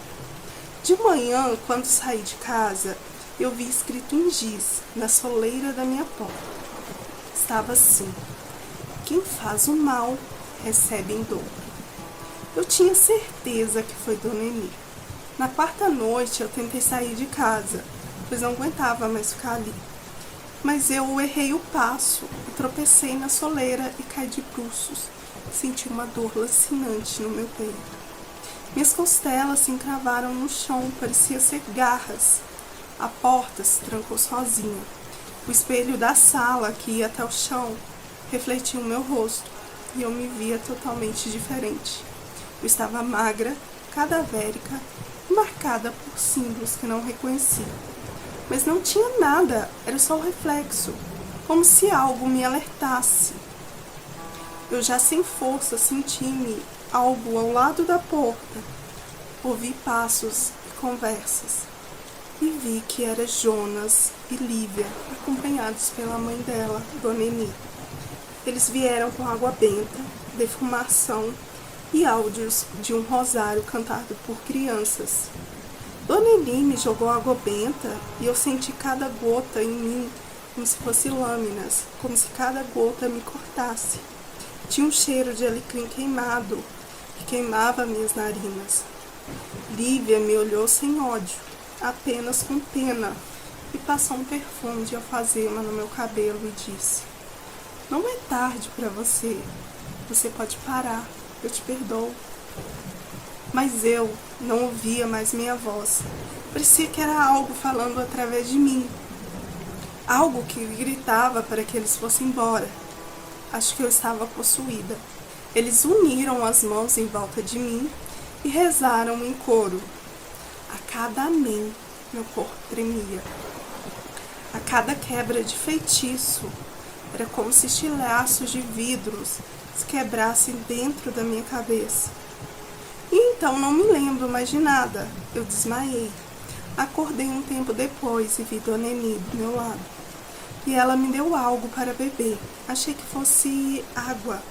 De manhã, quando saí de casa, eu vi escrito em giz na soleira da minha porta. Estava assim: quem faz o mal, recebe em dobro. Eu tinha certeza que foi Dona Eni. Na quarta noite eu tentei sair de casa, pois não aguentava mais ficar ali. Mas eu errei o passo e tropecei na soleira e caí de bruços. Senti uma dor lacinante no meu peito. Minhas costelas se encravaram no chão, parecia ser garras. A porta se trancou sozinha. O espelho da sala, que ia até o chão, refletia o meu rosto e eu me via totalmente diferente. Eu estava magra, cadavérica e marcada por símbolos que não reconheci. Mas não tinha nada, era só o reflexo, como se algo me alertasse. Eu já sem força senti-me algo ao lado da porta. Ouvi passos e conversas. E vi que era Jonas e Lívia, acompanhados pela mãe dela, Dona Eni. Eles vieram com água benta, defumação e áudios de um rosário cantado por crianças. Dona Eni me jogou água benta e eu senti cada gota em mim como se fossem lâminas, como se cada gota me cortasse. Tinha um cheiro de alecrim queimado que queimava minhas narinas. Lívia me olhou sem ódio, apenas com pena, e passou um perfume de alfazema no meu cabelo e disse: não é tarde para você, você pode parar, eu te perdoo. Mas eu não ouvia mais minha voz. Parecia que era algo falando através de mim. Algo que gritava para que eles fossem embora. Acho que eu estava possuída. Eles uniram as mãos em volta de mim e rezaram em coro. A cada amém, meu corpo tremia. A cada quebra de feitiço, era como se estilhaços de vidros se quebrassem dentro da minha cabeça. E então não me lembro mais de nada. Eu desmaiei. Acordei um tempo depois e vi Dona Eni do meu lado. E ela me deu algo para beber. Achei que fosse água,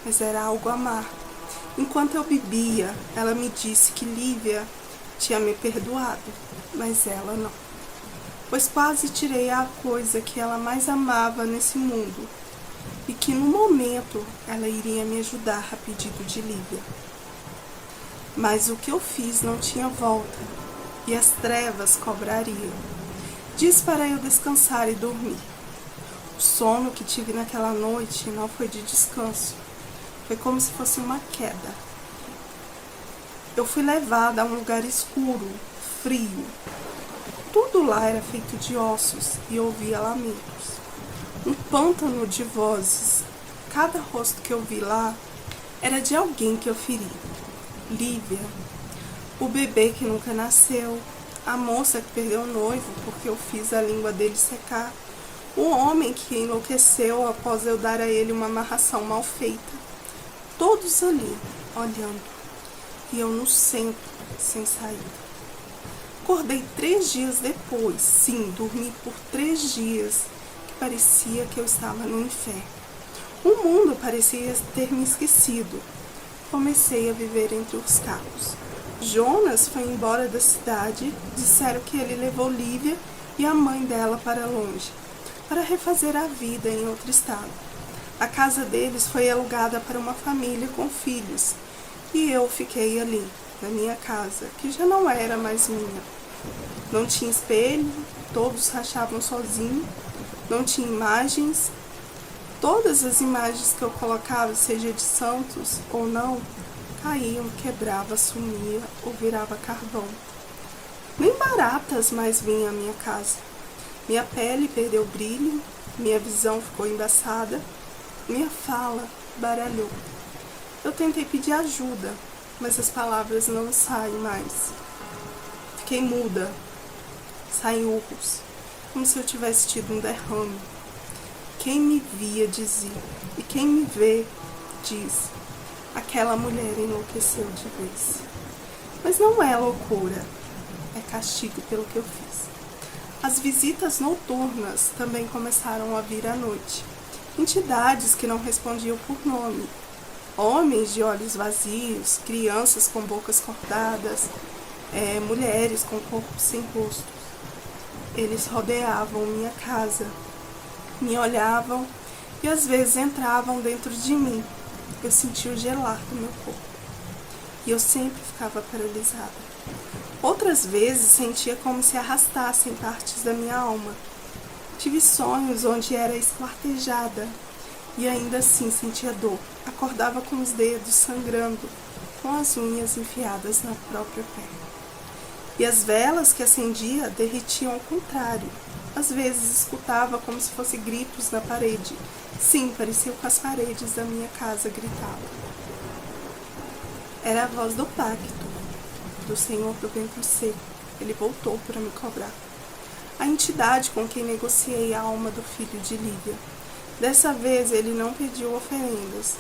mas era algo amargo. Enquanto eu bebia, ela me disse que Lívia tinha me perdoado, mas ela não. Pois quase tirei a coisa que ela mais amava nesse mundo, e que no momento ela iria me ajudar a pedido de Lívia. Mas o que eu fiz não tinha volta, e as trevas cobrariam. Disse para eu descansar e dormir. O sono que tive naquela noite não foi de descanso, foi como se fosse uma queda. Eu fui levada a um lugar escuro, frio. Tudo lá era feito de ossos e eu ouvia lamentos. Um pântano de vozes. Cada rosto que eu vi lá era de alguém que eu feri. Lívia, o bebê que nunca nasceu, a moça que perdeu o noivo porque eu fiz a língua dele secar, o homem que enlouqueceu após eu dar a ele uma amarração mal feita. Todos ali, olhando, e eu no centro, sem saída. Acordei 3 dias depois, sim, dormi por 3 dias, que parecia que eu estava no inferno. O mundo parecia ter me esquecido. Comecei a viver entre os carros. Jonas foi embora da cidade, disseram que ele levou Lívia e a mãe dela para longe, para refazer a vida em outro estado. A casa deles foi alugada para uma família com filhos, e eu fiquei ali, na minha casa, que já não era mais minha. Não tinha espelho, todos rachavam sozinho, não tinha imagens. Todas as imagens que eu colocava, seja de santos ou não, caíam, quebrava, sumia ou virava carvão. Nem baratas mais vinham à minha casa. Minha pele perdeu brilho, minha visão ficou embaçada, minha fala baralhou. Eu tentei pedir ajuda, mas as palavras não saem mais. Fiquei muda, Saem urros, como se eu tivesse tido um derrame. Quem me via dizia, e quem me vê diz, aquela mulher enlouqueceu de vez. Mas não é loucura, é castigo pelo que eu fiz. As visitas noturnas também começaram a vir à noite. Entidades que não respondiam por nome. Homens de olhos vazios, crianças com bocas cortadas, mulheres com corpos sem rosto. Eles rodeavam minha casa, me olhavam e às vezes entravam dentro de mim. Eu sentia o gelar do meu corpo e eu sempre ficava paralisada. Outras vezes sentia como se arrastassem partes da minha alma. Tive sonhos onde era esquartejada e ainda assim sentia dor. Acordava com os dedos sangrando, com as unhas enfiadas na própria perna. E as velas que acendia derretiam ao contrário. Às vezes escutava como se fossem gritos na parede. Sim, pareciam com as paredes da minha casa gritavam. Era a voz do pacto, do Senhor do ventre seco. Ele voltou para me cobrar. A entidade com quem negociei a alma do filho de Lívia. Dessa vez ele não pediu oferendas.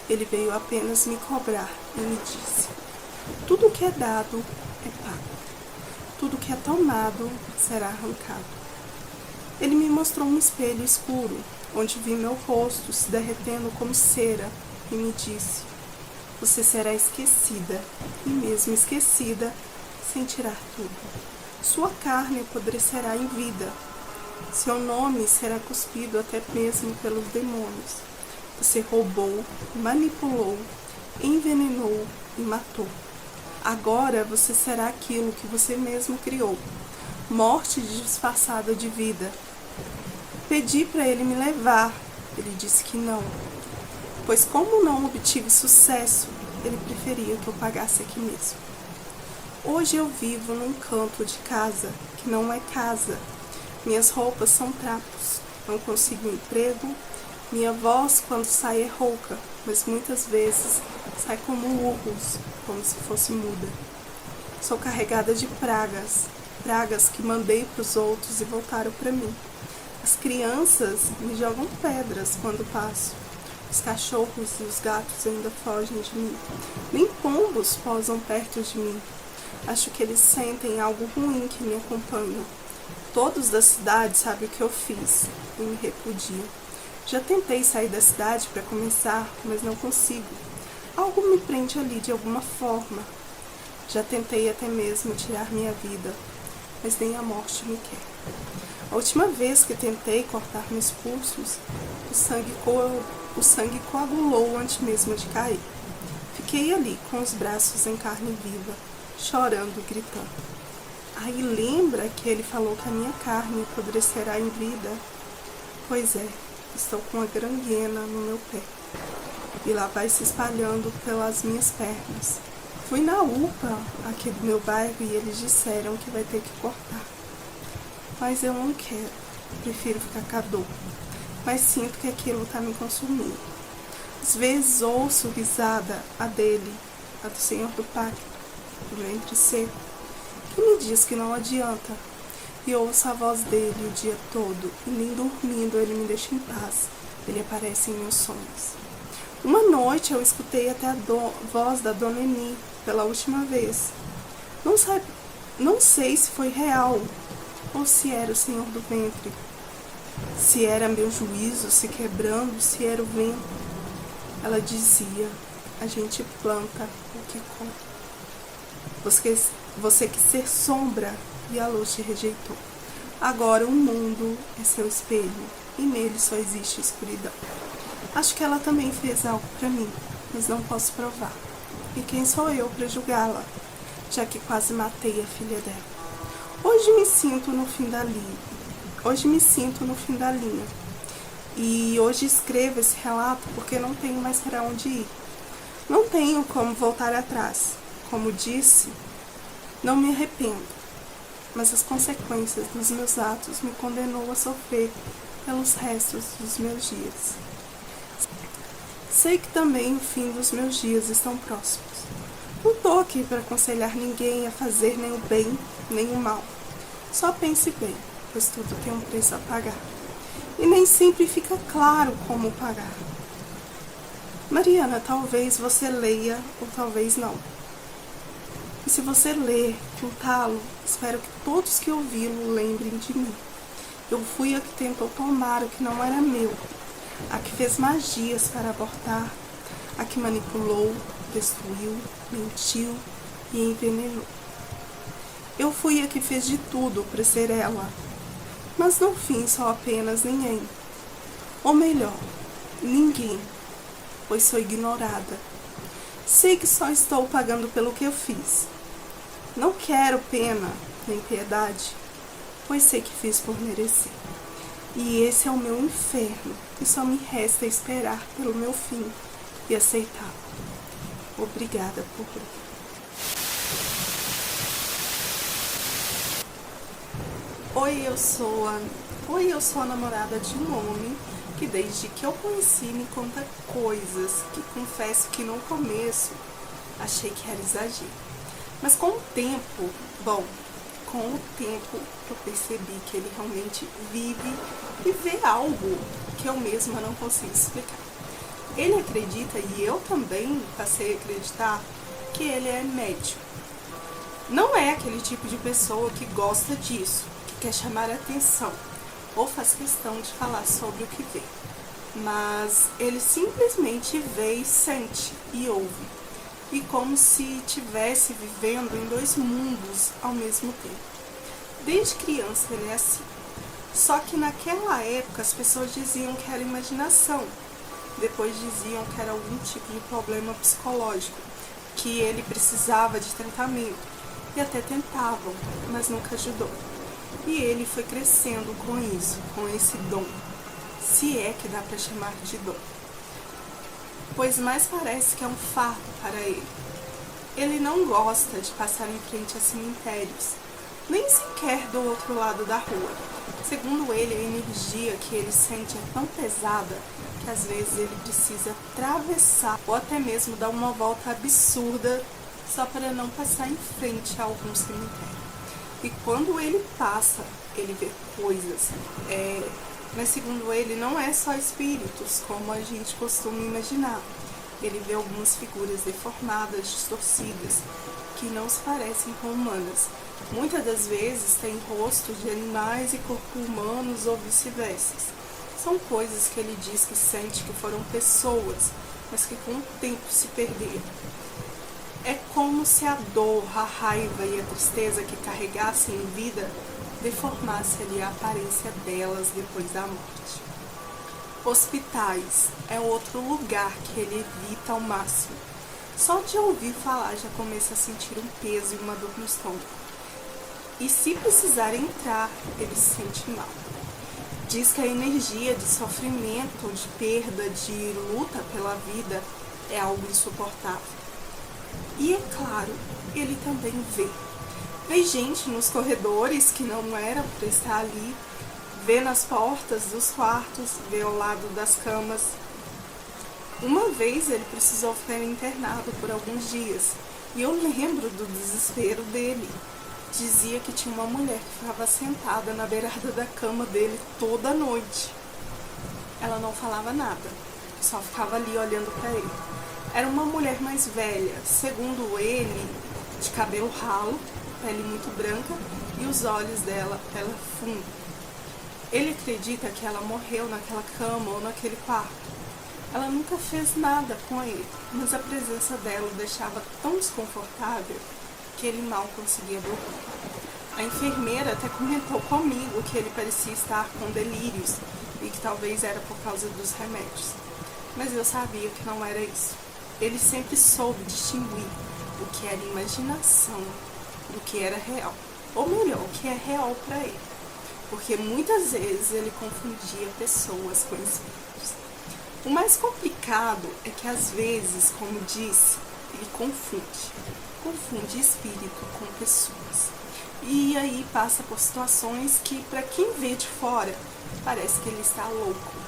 Ele veio apenas me cobrar e me disse: tudo que é dado é pago. Tudo que é tomado será arrancado. Ele me mostrou um espelho escuro, onde vi meu rosto se derretendo como cera, e me disse: você será esquecida, e mesmo esquecida, sentirá tudo. Sua carne apodrecerá em vida. Seu nome será cuspido até mesmo pelos demônios. Você roubou, manipulou, envenenou e matou. Agora você será aquilo que você mesmo criou. Morte disfarçada de vida. Pedi para ele me levar. Ele disse que não. Pois como não obtive sucesso, ele preferia que eu pagasse aqui mesmo. Hoje eu vivo num canto de casa que não é casa. Minhas roupas são trapos. Não consigo um emprego. Minha voz quando sai é rouca, mas muitas vezes sai como urros, como se fosse muda. Sou carregada de pragas, pragas que mandei para os outros e voltaram para mim. As crianças me jogam pedras quando passo. Os cachorros e os gatos ainda fogem de mim. Nem pombos pousam perto de mim. Acho que eles sentem algo ruim que me acompanha. Todos da cidade sabem o que eu fiz e me repudiam. Já tentei sair da cidade para começar, mas não consigo. Algo me prende ali de alguma forma. Já tentei até mesmo tirar minha vida, mas nem a morte me quer. A última vez que tentei cortar meus pulsos, o sangue coagulou antes mesmo de cair. Fiquei ali com os braços em carne viva, chorando e gritando. Aí lembra que ele falou que a minha carne apodrecerá em vida? Pois é, estou com uma gangrena no meu pé. E lá vai se espalhando pelas minhas pernas. Fui na UPA aqui do meu bairro e eles disseram que vai ter que cortar. Mas eu não quero, prefiro ficar com a dor. Mas sinto que aquilo está me consumindo. Às vezes ouço risada, a dele, a do Senhor do Pacto, do ventre seco, que me diz que não adianta. E ouço a voz dele o dia todo, e nem dormindo ele me deixa em paz. Ele aparece em meus sonhos. Uma noite eu escutei até a voz da Dona Eni pela última vez. Não sei se foi real ou se era o Senhor do ventre. Se era meu juízo se quebrando, se era o vento. Ela dizia: a gente planta o que come. Você quis ser sombra e a luz te rejeitou. Agora o mundo é seu espelho e nele só existe escuridão. Acho que ela também fez algo para mim, mas não posso provar. E quem sou eu para julgá-la, já que quase matei a filha dela? Hoje me sinto no fim da linha. E hoje escrevo esse relato porque não tenho mais para onde ir. Não tenho como voltar atrás. Como disse, não me arrependo, mas as consequências dos meus atos me condenou a sofrer pelos restos dos meus dias. Sei que também o fim dos meus dias estão próximos. Não estou aqui para aconselhar ninguém a fazer nem o bem, nem o mal. Só pense bem, pois tudo tem um preço a pagar. E nem sempre fica claro como pagar. Mariana, talvez você leia ou talvez não. E se você ler com talo, espero que todos que ouvi-lo lembrem de mim. Eu fui a que tentou tomar o que não era meu, a que fez magias para abortar, a que manipulou, destruiu, mentiu e envenenou. Eu fui a que fez de tudo para ser ela, mas no fim sou apenas ninguém. Ou melhor, ninguém, pois sou ignorada. Sei que só estou pagando pelo que eu fiz. Não quero pena nem piedade, pois sei que fiz por merecer. E esse é o meu inferno, e só me resta esperar pelo meu fim e aceitá-lo. Obrigada por ler. Oi, eu sou a namorada de um homem que desde que eu conheci me conta coisas que confesso que no começo achei que era exagero. Mas com o tempo eu percebi que ele realmente vive e vê algo que eu mesma não consigo explicar. Ele acredita, e eu também passei a acreditar, que ele é médium. Não é aquele tipo de pessoa que gosta disso, que quer chamar a atenção ou faz questão de falar sobre o que vê. Mas ele simplesmente vê e sente e ouve. E como se estivesse vivendo em dois mundos ao mesmo tempo. Desde criança ele é assim. Só que naquela época as pessoas diziam que era imaginação. Depois diziam que era algum tipo de problema psicológico, que ele precisava de tratamento. E até tentavam, mas nunca ajudou. E ele foi crescendo com isso, com esse dom. Se é que dá para chamar de dom. Pois mais parece que é um fardo para ele. Ele não gosta de passar em frente a cemitérios, nem sequer do outro lado da rua. Segundo ele, a energia que ele sente é tão pesada que às vezes ele precisa atravessar ou até mesmo dar uma volta absurda só para não passar em frente a algum cemitério. E quando ele passa, ele vê coisas. Mas segundo ele, não é só espíritos, como a gente costuma imaginar. Ele vê algumas figuras deformadas, distorcidas, que não se parecem com humanas. Muitas das vezes têm rosto de animais e corpo humanos ou vice-versa. São coisas que ele diz que sente que foram pessoas, mas que com o tempo se perderam. É como se a dor, a raiva e a tristeza que carregassem em vida deformasse ali a aparência delas depois da morte. Hospitais é outro lugar que ele evita ao máximo. Só de ouvir falar já começa a sentir um peso e uma dor no estômago. E se precisar entrar, ele se sente mal. Diz que a energia de sofrimento, de perda, de luta pela vida é algo insuportável. E é claro, ele também vê. Vê gente nos corredores que não era para estar ali, vê nas portas dos quartos, vê ao lado das camas. Uma vez ele precisou ficar internado por alguns dias e eu lembro do desespero dele. Dizia que tinha uma mulher que ficava sentada na beirada da cama dele toda noite. Ela não falava nada, só ficava ali olhando para ele. Era uma mulher mais velha, segundo ele, de cabelo ralo, pele muito branca e os olhos dela fundos. Ele acredita que ela morreu naquela cama ou naquele quarto. Ela nunca fez nada com ele, mas a presença dela o deixava tão desconfortável que ele mal conseguia dormir. A enfermeira até comentou comigo que ele parecia estar com delírios e que talvez era por causa dos remédios. Mas eu sabia que não era isso. Ele sempre soube distinguir o que era imaginação do que era real. Ou melhor, o que é real para ele. Porque muitas vezes ele confundia pessoas com espíritos. O mais complicado é que às vezes, como disse, ele confunde espírito com pessoas. E aí passa por situações que, para quem vê de fora, parece que ele está louco.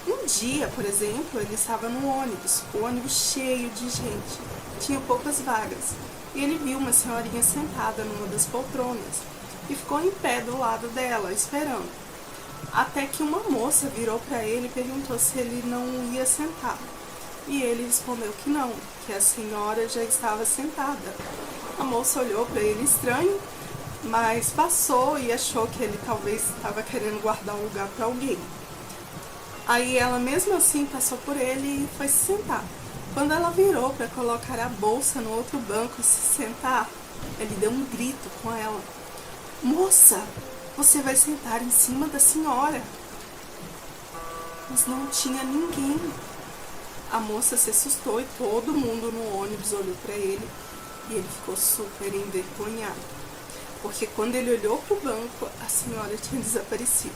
Um dia, por exemplo, ele estava no ônibus, o ônibus cheio de gente, tinha poucas vagas, e ele viu uma senhorinha sentada numa das poltronas. e ficou em pé do lado dela, esperando. Até que uma moça virou para ele e perguntou se ele não ia sentar. E ele respondeu que não, que a senhora já estava sentada. A moça olhou para ele estranho, mas passou e achou que ele talvez estava querendo guardar um lugar para alguém. Aí ela mesmo assim passou por ele e foi se sentar. Quando ela virou para colocar a bolsa no outro banco e se sentar, ele deu um grito com ela. Moça, você vai sentar em cima da senhora. Mas não tinha ninguém. A moça se assustou e todo mundo no ônibus olhou para ele e ele ficou super envergonhado. Porque quando ele olhou para o banco, a senhora tinha desaparecido.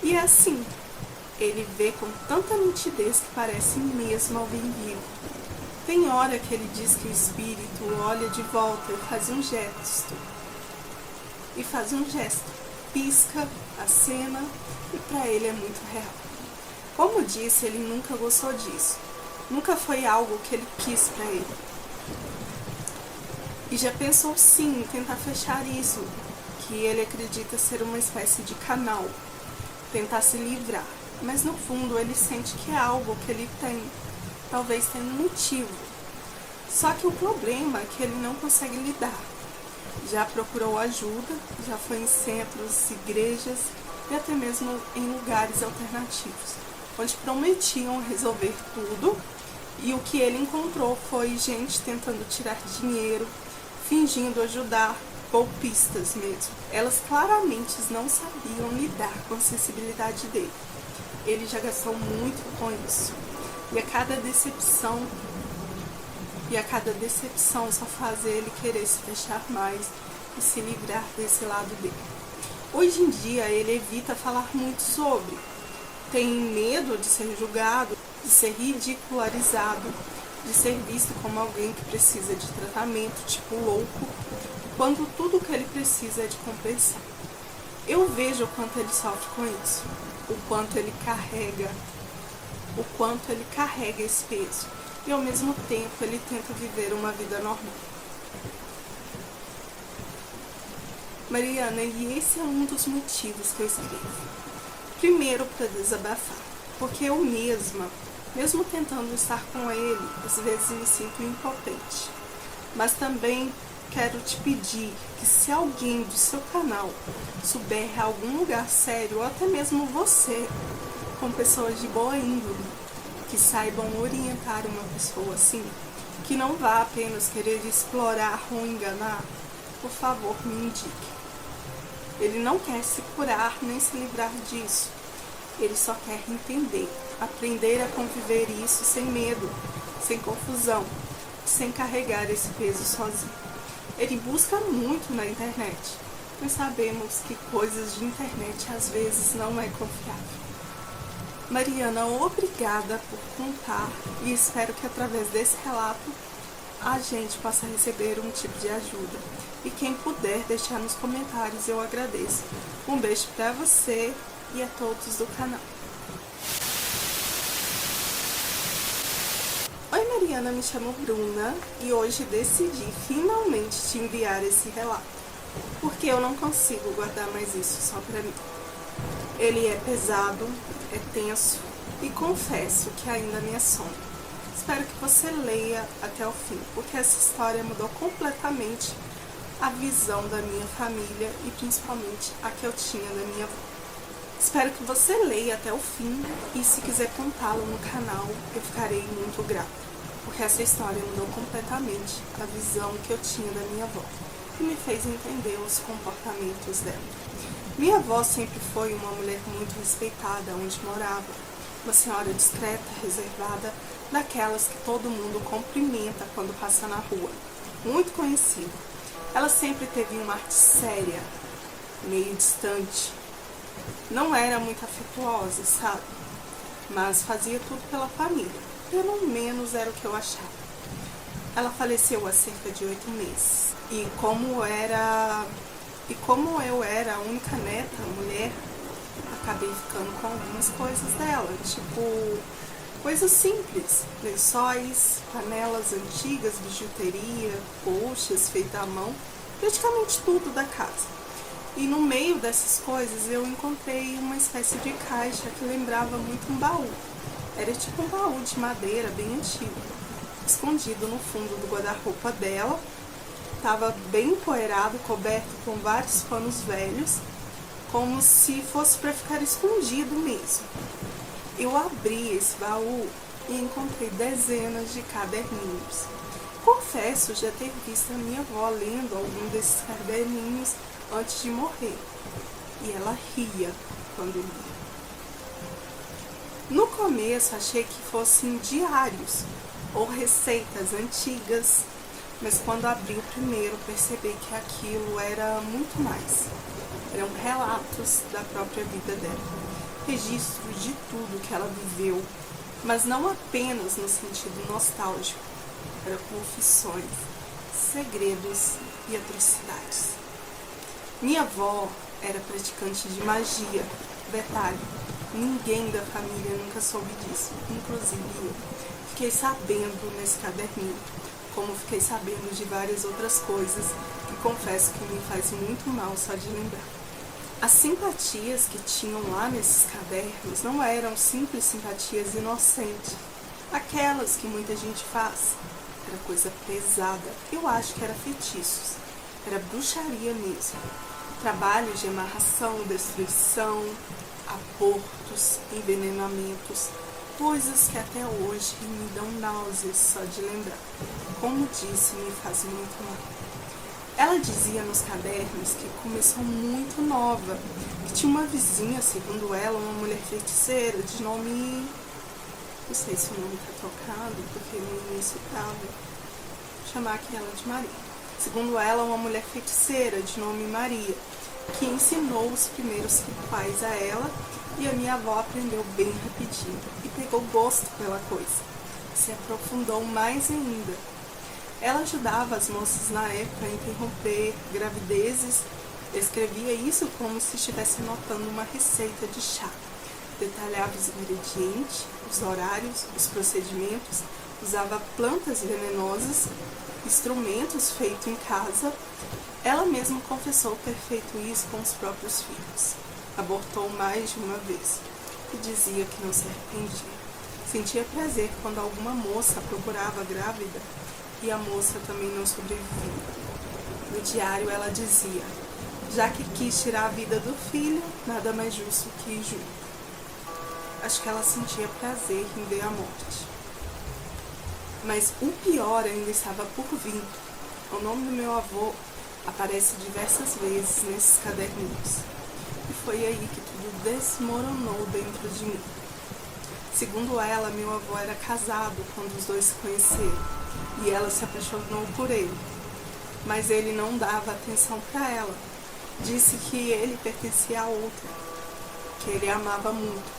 E é assim, ele vê com tanta nitidez que parece mesmo alguém vivo. Tem hora que ele diz que o espírito olha de volta e faz um gesto. Pisca, acena, e para ele é muito real. Como disse, ele nunca gostou disso. Nunca foi algo que ele quis para ele. E já pensou sim em tentar fechar isso, que ele acredita ser uma espécie de canal, tentar se livrar. Mas no fundo ele sente que é algo que ele tem, talvez tenha um motivo. Só que o problema é que ele não consegue lidar. Já procurou ajuda, já foi em centros, igrejas e até mesmo em lugares alternativos, onde prometiam resolver tudo, e o que ele encontrou foi gente tentando tirar dinheiro, fingindo ajudar, golpistas mesmo. Elas claramente não sabiam lidar com a sensibilidade dele. Ele já gastou muito com isso. E a cada decepção só faz ele querer se fechar mais e se livrar desse lado dele. Hoje em dia ele evita falar muito sobre. Tem medo de ser julgado, de ser ridicularizado, de ser visto como alguém que precisa de tratamento, tipo louco, quando tudo que ele precisa é de compreensão. Eu vejo o quanto ele sofre com isso, o quanto ele carrega esse peso, e ao mesmo tempo ele tenta viver uma vida normal. Mariana, e esse é um dos motivos que eu escrevo. Primeiro, para desabafar, porque eu mesmo tentando estar com ele, às vezes me sinto impotente. Mas também quero te pedir que se alguém do seu canal souber algum lugar sério, ou até mesmo você, com pessoas de boa índole, que saibam orientar uma pessoa assim, que não vá apenas querer explorar ou enganar, por favor, me indique. Ele não quer se curar nem se livrar disso. Ele só quer entender, aprender a conviver isso sem medo, sem confusão, sem carregar esse peso sozinho. Ele busca muito na internet, mas sabemos que coisas de internet às vezes não é confiável. Mariana, obrigada por contar e espero que através desse relato a gente possa receber um tipo de ajuda. E quem puder deixar nos comentários, eu agradeço. Um beijo para você e a todos do canal. Oi Mariana, me chamo Bruna e hoje decidi finalmente te enviar esse relato, porque eu não consigo guardar mais isso só pra mim. Ele é pesado, é tenso e confesso que ainda me assombra. Espero que você leia até o fim, porque essa história mudou completamente a visão da minha família e principalmente a que eu tinha da minha avó. Espero que você leia até o fim e se quiser contá-lo no canal, eu ficarei muito grata, porque essa história mudou completamente a visão que eu tinha da minha avó e me fez entender os comportamentos dela. Minha avó sempre foi uma mulher muito respeitada onde morava, uma senhora discreta, reservada, daquelas que todo mundo cumprimenta quando passa na rua, muito conhecida. Ela sempre teve uma arte séria, meio distante. Não era muito afetuosa, sabe? Mas fazia tudo pela família. Pelo menos era o que eu achava. Ela faleceu há cerca de 8 meses. E como eu era a única neta, mulher, acabei ficando com algumas coisas dela. Tipo, coisas simples. Lençóis, panelas antigas, bijuteria, colchas feitas à mão. praticamente tudo da casa. E no meio dessas coisas eu encontrei uma espécie de caixa que lembrava muito um baú. Era tipo um baú de madeira bem antigo, escondido no fundo do guarda-roupa dela. Estava bem empoeirado, coberto com vários panos velhos, como se fosse para ficar escondido mesmo. Eu abri esse baú e encontrei dezenas de caderninhos. Confesso já ter visto a minha avó lendo algum desses caderninhos antes de morrer, e ela ria quando lia. No começo achei que fossem diários ou receitas antigas, mas quando abri o primeiro percebi que aquilo era muito mais. Eram relatos da própria vida dela, registros de tudo que ela viveu, mas não apenas no sentido nostálgico. Eram confissões, segredos e atrocidades. Minha avó era praticante de magia. Detalhe, ninguém da família nunca soube disso, inclusive eu. Fiquei sabendo nesse caderninho, como fiquei sabendo de várias outras coisas que confesso que me faz muito mal só de lembrar. As simpatias que tinham lá nesses cadernos não eram simples simpatias inocentes, aquelas que muita gente faz. Era coisa pesada, eu acho que era feitiços, era bruxaria mesmo. Trabalhos de amarração, destruição, abortos, envenenamentos, coisas que até hoje me dão náuseas só de lembrar. Como disse, me faz muito mal. Ela dizia nos cadernos que começou muito nova, que tinha uma vizinha, segundo ela, uma mulher feiticeira de nome... Não sei se o nome está trocado, porque no início estava. Vou chamar aqui ela de Maria. Segundo ela, uma mulher feiticeira de nome Maria, que ensinou os primeiros rituais a ela, e a minha avó aprendeu bem rapidinho e pegou gosto pela coisa. Se aprofundou mais ainda. Ela ajudava as moças na época a interromper gravidezes, escrevia isso como se estivesse anotando uma receita de chá. Detalhava os ingredientes, os horários, os procedimentos, usava plantas venenosas, instrumentos feitos em casa. Ela mesma confessou ter feito isso com os próprios filhos. Abortou mais de uma vez e dizia que não se arrependia. Sentia prazer quando alguma moça procurava grávida e a moça também não sobrevivia. No diário ela dizia: já que quis tirar a vida do filho, nada mais justo que junto. Acho que ela sentia prazer em ver a morte. Mas o pior ainda estava por vir. O nome do meu avô aparece diversas vezes nesses caderninhos. E foi aí que tudo desmoronou dentro de mim. Segundo ela, meu avô era casado quando os dois se conheceram e ela se apaixonou por ele. Mas ele não dava atenção para ela. Disse que ele pertencia a outra, que ele a amava muito.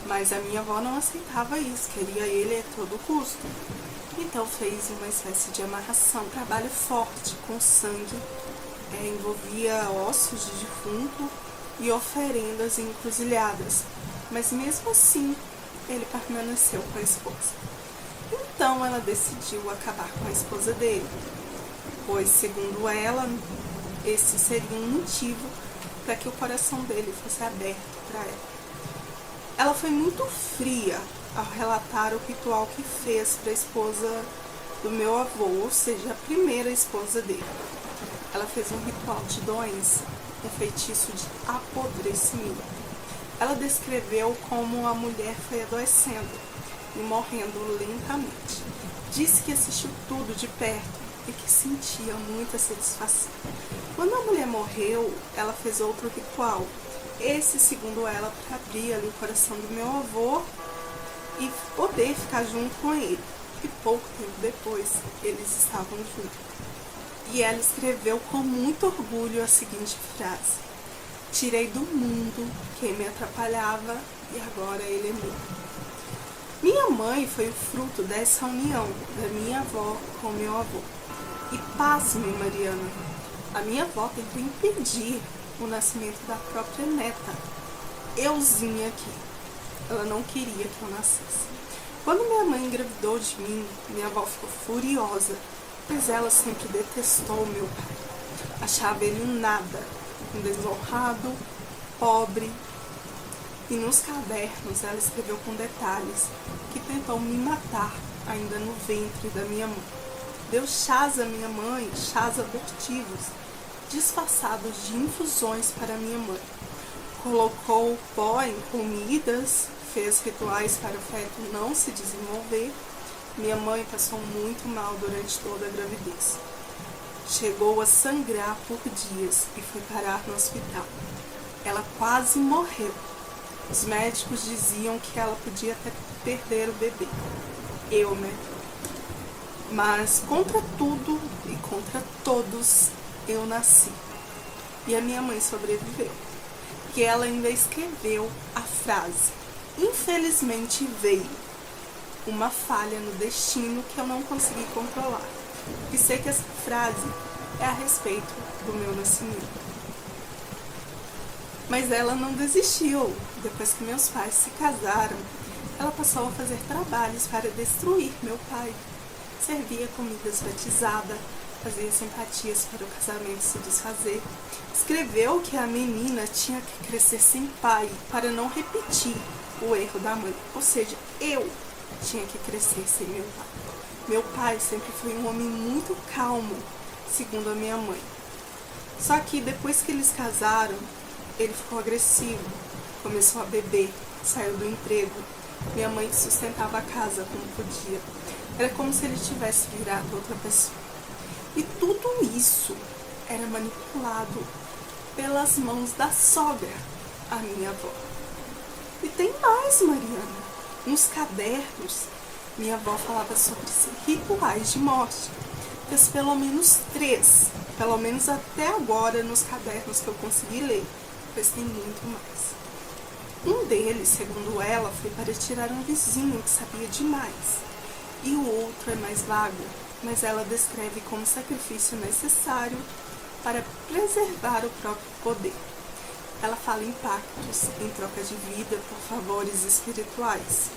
Mas a minha avó não aceitava isso, queria ele a todo custo. Então fez uma espécie de amarração, trabalho forte com sangue, envolvia ossos de defunto e oferendas encruzilhadas. Mas mesmo assim, ele permaneceu com a esposa. Então ela decidiu acabar com a esposa dele, pois, segundo ela, esse seria um motivo para que o coração dele fosse aberto para ela. Ela foi muito fria ao relatar o ritual que fez para a esposa do meu avô, ou seja, a primeira esposa dele. Ela fez um ritual de doença, um feitiço de apodrecimento. Ela descreveu como a mulher foi adoecendo e morrendo lentamente. Disse que assistiu tudo de perto e que sentia muita satisfação. Quando a mulher morreu, ela fez outro ritual. Esse, segundo ela, para abrir ali o coração do meu avô e poder ficar junto com ele. E pouco tempo depois, eles estavam juntos. E ela escreveu com muito orgulho a seguinte frase: tirei do mundo quem me atrapalhava e agora ele é meu. Minha mãe foi o fruto dessa união da minha avó com meu avô. E pasme, Mariana, a minha avó tentou impedir o nascimento da própria neta, euzinha aqui. Ela não queria que eu nascesse. Quando minha mãe engravidou de mim, minha avó ficou furiosa, pois ela sempre detestou meu pai. Achava ele um nada, um desonrado, pobre. E nos cadernos ela escreveu com detalhes que tentou me matar ainda no ventre da minha mãe. Deu chás à minha mãe, chás abortivos, disfarçados de infusões para minha mãe. Colocou pó em comidas, fez rituais para o feto não se desenvolver. Minha mãe passou muito mal durante toda a gravidez. Chegou a sangrar por dias e foi parar no hospital. Ela quase morreu. Os médicos diziam que ela podia até perder o bebê. Mas contra tudo e contra todos, eu nasci. E a minha mãe sobreviveu. E ela ainda escreveu a frase: infelizmente veio. Uma falha no destino que eu não consegui controlar. E sei que essa frase é a respeito do meu nascimento. Mas ela não desistiu. Depois que meus pais se casaram, ela passou a fazer trabalhos para destruir meu pai. Servia comidas batizadas, fazia simpatias para o casamento se desfazer. Escreveu que a menina tinha que crescer sem pai para não repetir o erro da mãe. Ou seja, eu tinha que crescer sem meu pai. Meu pai sempre foi um homem muito calmo, segundo a minha mãe. Só que depois que eles casaram, ele ficou agressivo, começou a beber, saiu do emprego. Minha mãe sustentava a casa como podia. Era como se ele tivesse virado outra pessoa. E tudo isso era manipulado pelas mãos da sogra, a minha avó. E tem mais, Mariana. Nos cadernos, minha avó falava sobre rituais de morte. Fez pelo menos 3, pelo menos até agora nos cadernos que eu consegui ler, pois tem muito mais. Um deles, segundo ela, foi para tirar um vizinho que sabia demais. E o outro é mais vago, mas ela descreve como sacrifício necessário para preservar o próprio poder. Ela fala em pactos, em troca de vida por favores espirituais.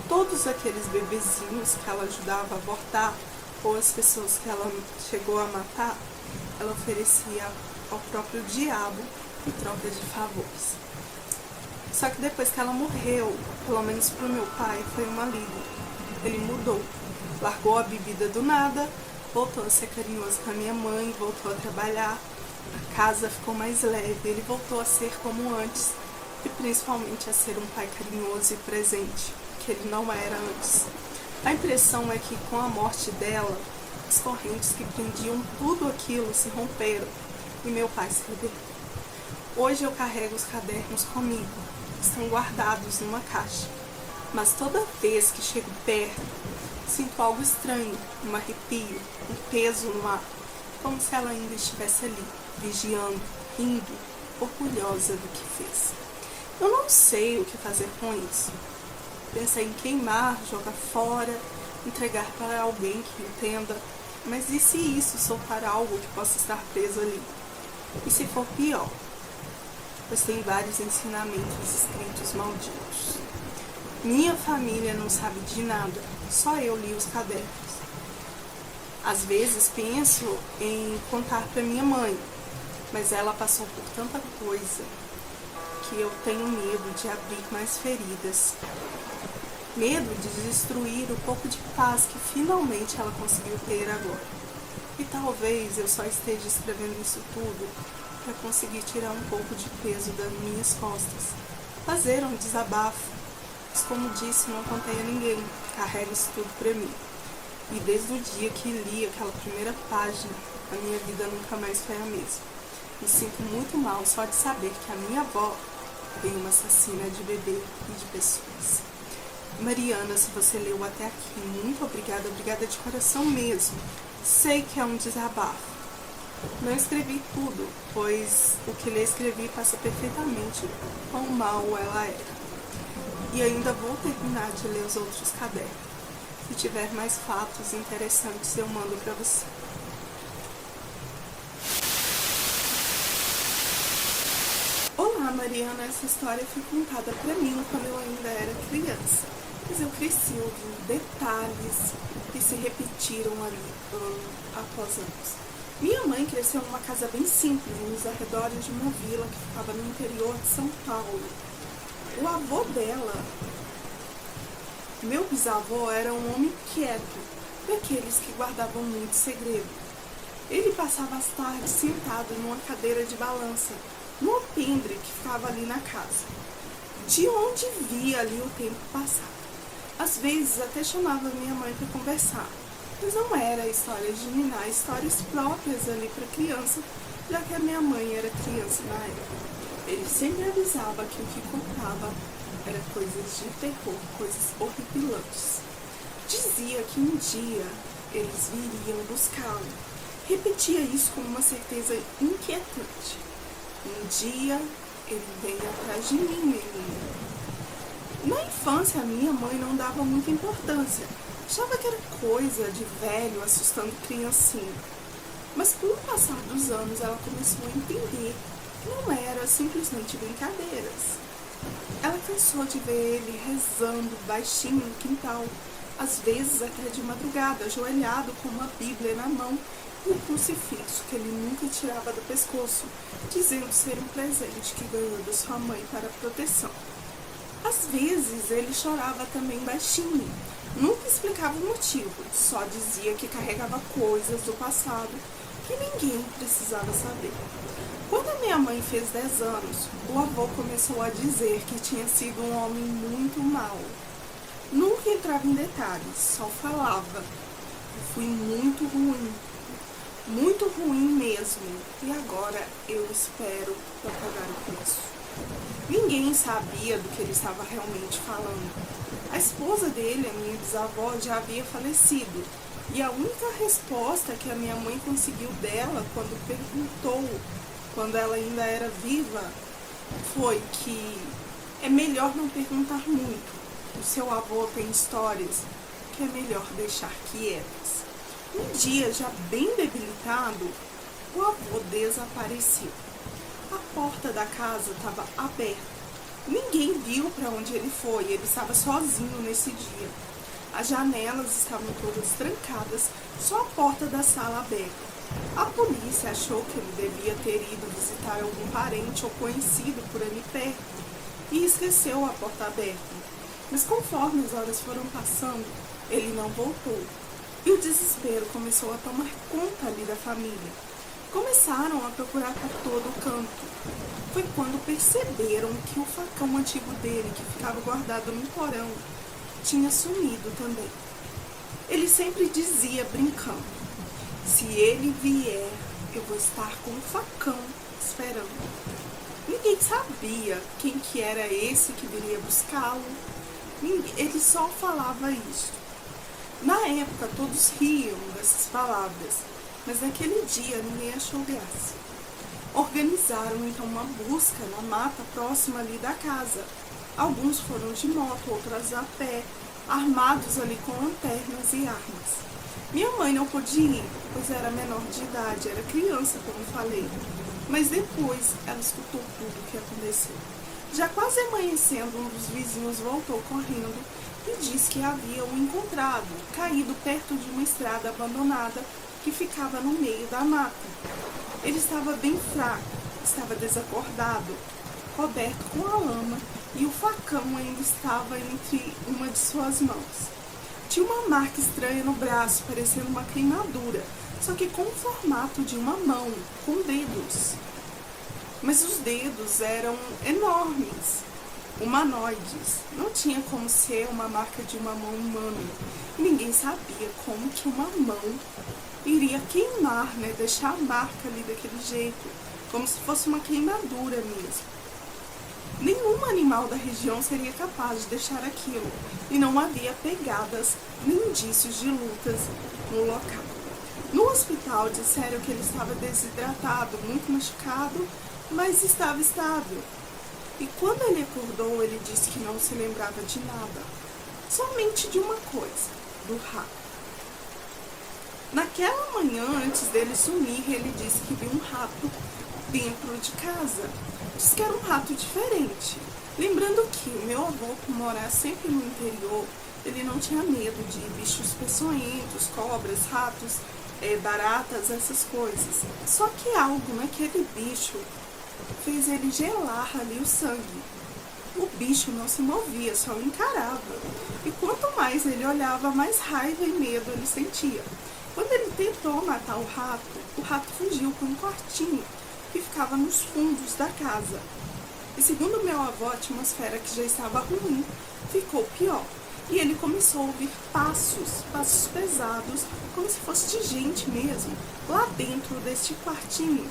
Todos aqueles bebezinhos que ela ajudava a abortar, ou as pessoas que ela chegou a matar, ela oferecia ao próprio diabo em troca de favores. Só que depois que ela morreu, pelo menos para o meu pai, foi um alívio. Ele mudou, largou a bebida do nada, voltou a ser carinhoso com a minha mãe, voltou a trabalhar, a casa ficou mais leve, ele voltou a ser como antes e principalmente a ser um pai carinhoso e presente, que ele não era antes. A impressão é que com a morte dela, as correntes que prendiam tudo aquilo se romperam e meu pai se libertou. Hoje eu carrego os cadernos comigo, estão guardados numa caixa. Mas toda vez que chego perto, sinto algo estranho, um arrepio, um peso no ar, como se ela ainda estivesse ali, vigiando, rindo, orgulhosa do que fez. Eu não sei o que fazer com isso. Pensei em queimar, jogar fora, entregar para alguém que entenda, mas e se isso soltar algo que possa estar preso ali? E se for pior? Pois tem vários ensinamentos escritos malditos. Minha família não sabe de nada, só eu li os cadernos. Às vezes penso em contar para minha mãe, mas ela passou por tanta coisa que eu tenho medo de abrir mais feridas. Medo de destruir o pouco de paz que finalmente ela conseguiu ter agora. E talvez eu só esteja escrevendo isso tudo para conseguir tirar um pouco de peso das minhas costas. Fazer um desabafo. Mas como disse, não contei a ninguém, carrego isso tudo pra mim. E desde o dia que li aquela primeira página, a minha vida nunca mais foi a mesma. Me sinto muito mal só de saber que a minha avó foi uma assassina de bebê e de pessoas. Mariana, se você leu até aqui, muito obrigada, obrigada de coração mesmo. Sei que é um desabafo. Não escrevi tudo, pois o que lhe escrevi passa perfeitamente quão mal ela era. E ainda vou terminar de ler os outros cadernos. Se tiver mais fatos interessantes, eu mando para você. Olá, Mariana. Essa história foi contada para mim quando eu ainda era criança. Mas eu cresci ouvindo detalhes que se repetiram ali ano após ano. Minha mãe cresceu numa casa bem simples, nos arredores de uma vila que ficava no interior de São Paulo. O avô dela, meu bisavô, era um homem quieto, daqueles que guardavam muito segredo. Ele passava as tardes sentado numa cadeira de balança, no alpendre que ficava ali na casa, de onde via ali o tempo passar. Às vezes até chamava minha mãe para conversar, mas não era histórias de niná, histórias próprias ali para criança, já que a minha mãe era criança na época. Ele sempre avisava que o que contava era coisas de terror, coisas horripilantes. Dizia que um dia eles viriam buscá-lo. Repetia isso com uma certeza inquietante. Um dia ele vem atrás de mim, menina. Na infância, a minha mãe não dava muita importância. Achava que era coisa de velho assustando criancinha. Mas com o passar dos anos, ela começou a entender que não era simplesmente brincadeiras. Ela cansou de ver ele rezando baixinho no quintal, às vezes até de madrugada, ajoelhado com uma Bíblia na mão e um crucifixo que ele nunca tirava do pescoço, dizendo ser um presente que ganhou da sua mãe para proteção. Às vezes ele chorava também baixinho, nunca explicava o motivo, só dizia que carregava coisas do passado que ninguém precisava saber. Quando a minha mãe fez 10 anos, o avô começou a dizer que tinha sido um homem muito mau. Nunca entrava em detalhes, só falava. Eu fui muito ruim mesmo, e agora eu espero para pagar o preço. Ninguém sabia do que ele estava realmente falando. A esposa dele, a minha bisavó, já havia falecido, e a única resposta que a minha mãe conseguiu dela quando perguntou, quando ela ainda era viva, foi que é melhor não perguntar muito. O seu avô tem histórias que é melhor deixar quietas. Um dia, já bem debilitado, o avô desapareceu. A porta da casa estava aberta. Ninguém viu para onde ele foi, ele estava sozinho nesse dia. As janelas estavam todas trancadas, só a porta da sala aberta. A polícia achou que ele devia ter ido visitar algum parente ou conhecido por ali perto e esqueceu a porta aberta. Mas conforme as horas foram passando, ele não voltou. E o desespero começou a tomar conta ali da família. Começaram a procurar por todo o canto. Foi quando perceberam que o facão antigo dele, que ficava guardado no porão, tinha sumido também. Ele sempre dizia, brincando, se ele vier, eu vou estar com o facão esperando. Ninguém sabia quem que era esse que viria buscá-lo. Ele só falava isso. Na época, todos riam dessas palavras, mas naquele dia ninguém achou graça. Organizaram então uma busca na mata próxima ali da casa. Alguns foram de moto, outros a pé, armados ali com lanternas e armas. Minha mãe não pôde ir, pois era menor de idade, era criança, como falei. Mas depois ela escutou tudo o que aconteceu. Já quase amanhecendo, um dos vizinhos voltou correndo e disse que havia um encontrado, caído perto de uma estrada abandonada que ficava no meio da mata. Ele estava bem fraco, estava desacordado, coberto com a lama, e o facão ainda estava entre uma de suas mãos. Tinha uma marca estranha no braço, parecendo uma queimadura, só que com o formato de uma mão, com dedos. Mas os dedos eram enormes, humanoides. Não tinha como ser uma marca de uma mão humana. Ninguém sabia como que uma mão iria queimar, né? Deixar a marca ali daquele jeito, como se fosse uma queimadura mesmo. Nenhum animal da região seria capaz de deixar aquilo, e não havia pegadas nem indícios de lutas no local. No hospital disseram que ele estava desidratado, muito machucado, mas estava estável. E quando ele acordou, ele disse que não se lembrava de nada, somente de uma coisa, do rato. Naquela manhã, antes dele sumir, ele disse que viu um rato dentro de casa. Disse que era um rato diferente. Lembrando que o meu avô, por morar sempre no interior, ele não tinha medo de bichos peçonhentos, cobras, ratos. baratas, essas coisas. Só que algo naquele bicho fez ele gelar ali o sangue. O bicho não se movia, só o encarava. E quanto mais ele olhava, mais raiva e medo ele sentia. Quando ele tentou matar o rato fugiu para um quartinho que ficava nos fundos da casa. E segundo meu avô, a atmosfera que já estava ruim ficou pior. E ele começou a ouvir passos pesados, como se fosse de gente mesmo, lá dentro deste quartinho.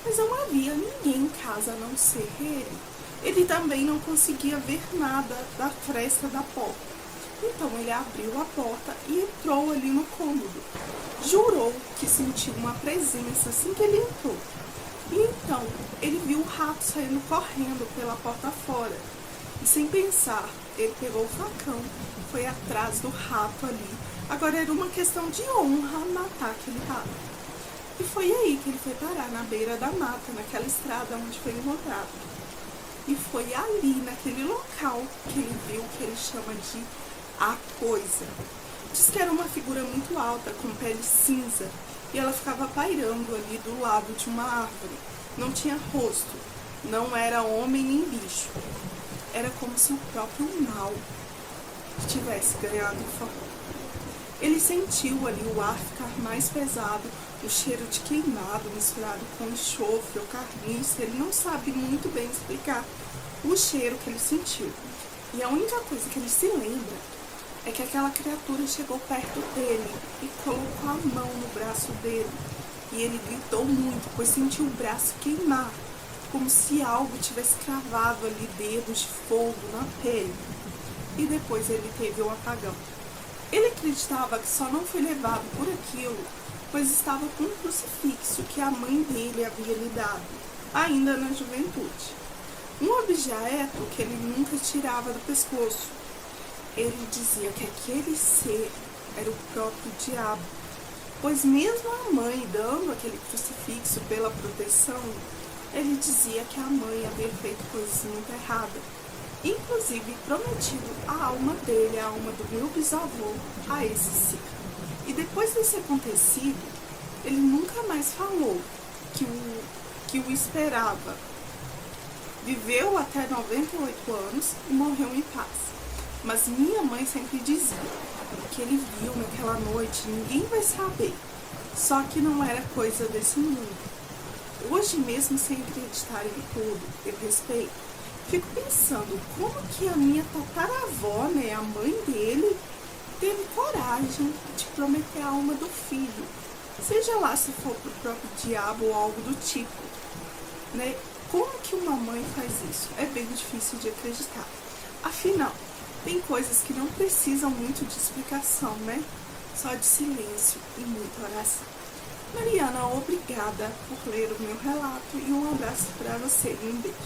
Mas não havia ninguém em casa a não ser ele. Ele também não conseguia ver nada da fresta da porta. Então ele abriu a porta e entrou ali no cômodo. Jurou que sentiu uma presença assim que ele entrou. E então ele viu o rato saindo correndo pela porta fora. E sem pensar, ele pegou o facão, foi atrás do rato ali. Agora era uma questão de honra matar aquele rato. E foi aí que ele foi parar, na beira da mata, naquela estrada onde foi encontrado. E foi ali, naquele local, que ele viu o que ele chama de a coisa. Diz que era uma figura muito alta, com pele cinza, e ela ficava pairando ali do lado de uma árvore. Não tinha rosto, não era homem nem bicho. Era como se o próprio mal tivesse ganhado forma. Ele sentiu ali o ar ficar mais pesado, o cheiro de queimado misturado com enxofre ou carniça. Ele não sabe muito bem explicar o cheiro que ele sentiu. E a única coisa que ele se lembra é que aquela criatura chegou perto dele e colocou a mão no braço dele. E ele gritou muito, pois sentiu o braço queimar, como se algo tivesse cravado ali dedos de fogo na pele. E depois ele teve um apagão. Ele acreditava que só não foi levado por aquilo, pois estava com um crucifixo que a mãe dele havia lhe dado, ainda na juventude. Um objeto que ele nunca tirava do pescoço. Ele dizia que aquele ser era o próprio diabo, pois mesmo a mãe dando aquele crucifixo pela proteção, ele dizia que a mãe havia feito coisas muito erradas. Inclusive prometido a alma dele, a alma do meu bisavô, a esse ser. E depois desse acontecido, ele nunca mais falou que o esperava. Viveu até 98 anos e morreu em paz. Mas minha mãe sempre dizia que ele viu naquela noite, ninguém vai saber. Só que não era coisa desse mundo. Hoje mesmo, sem acreditar em tudo, eu respeito. Fico pensando como que a minha tataravó, né, a mãe dele, teve coragem de prometer a alma do filho. Seja lá se for pro próprio diabo ou algo do tipo, né? Como que uma mãe faz isso? É bem difícil de acreditar. Afinal, tem coisas que não precisam muito de explicação, né? Só de silêncio e muita oração. Mariana, obrigada por ler o meu relato e um abraço para você e um beijo.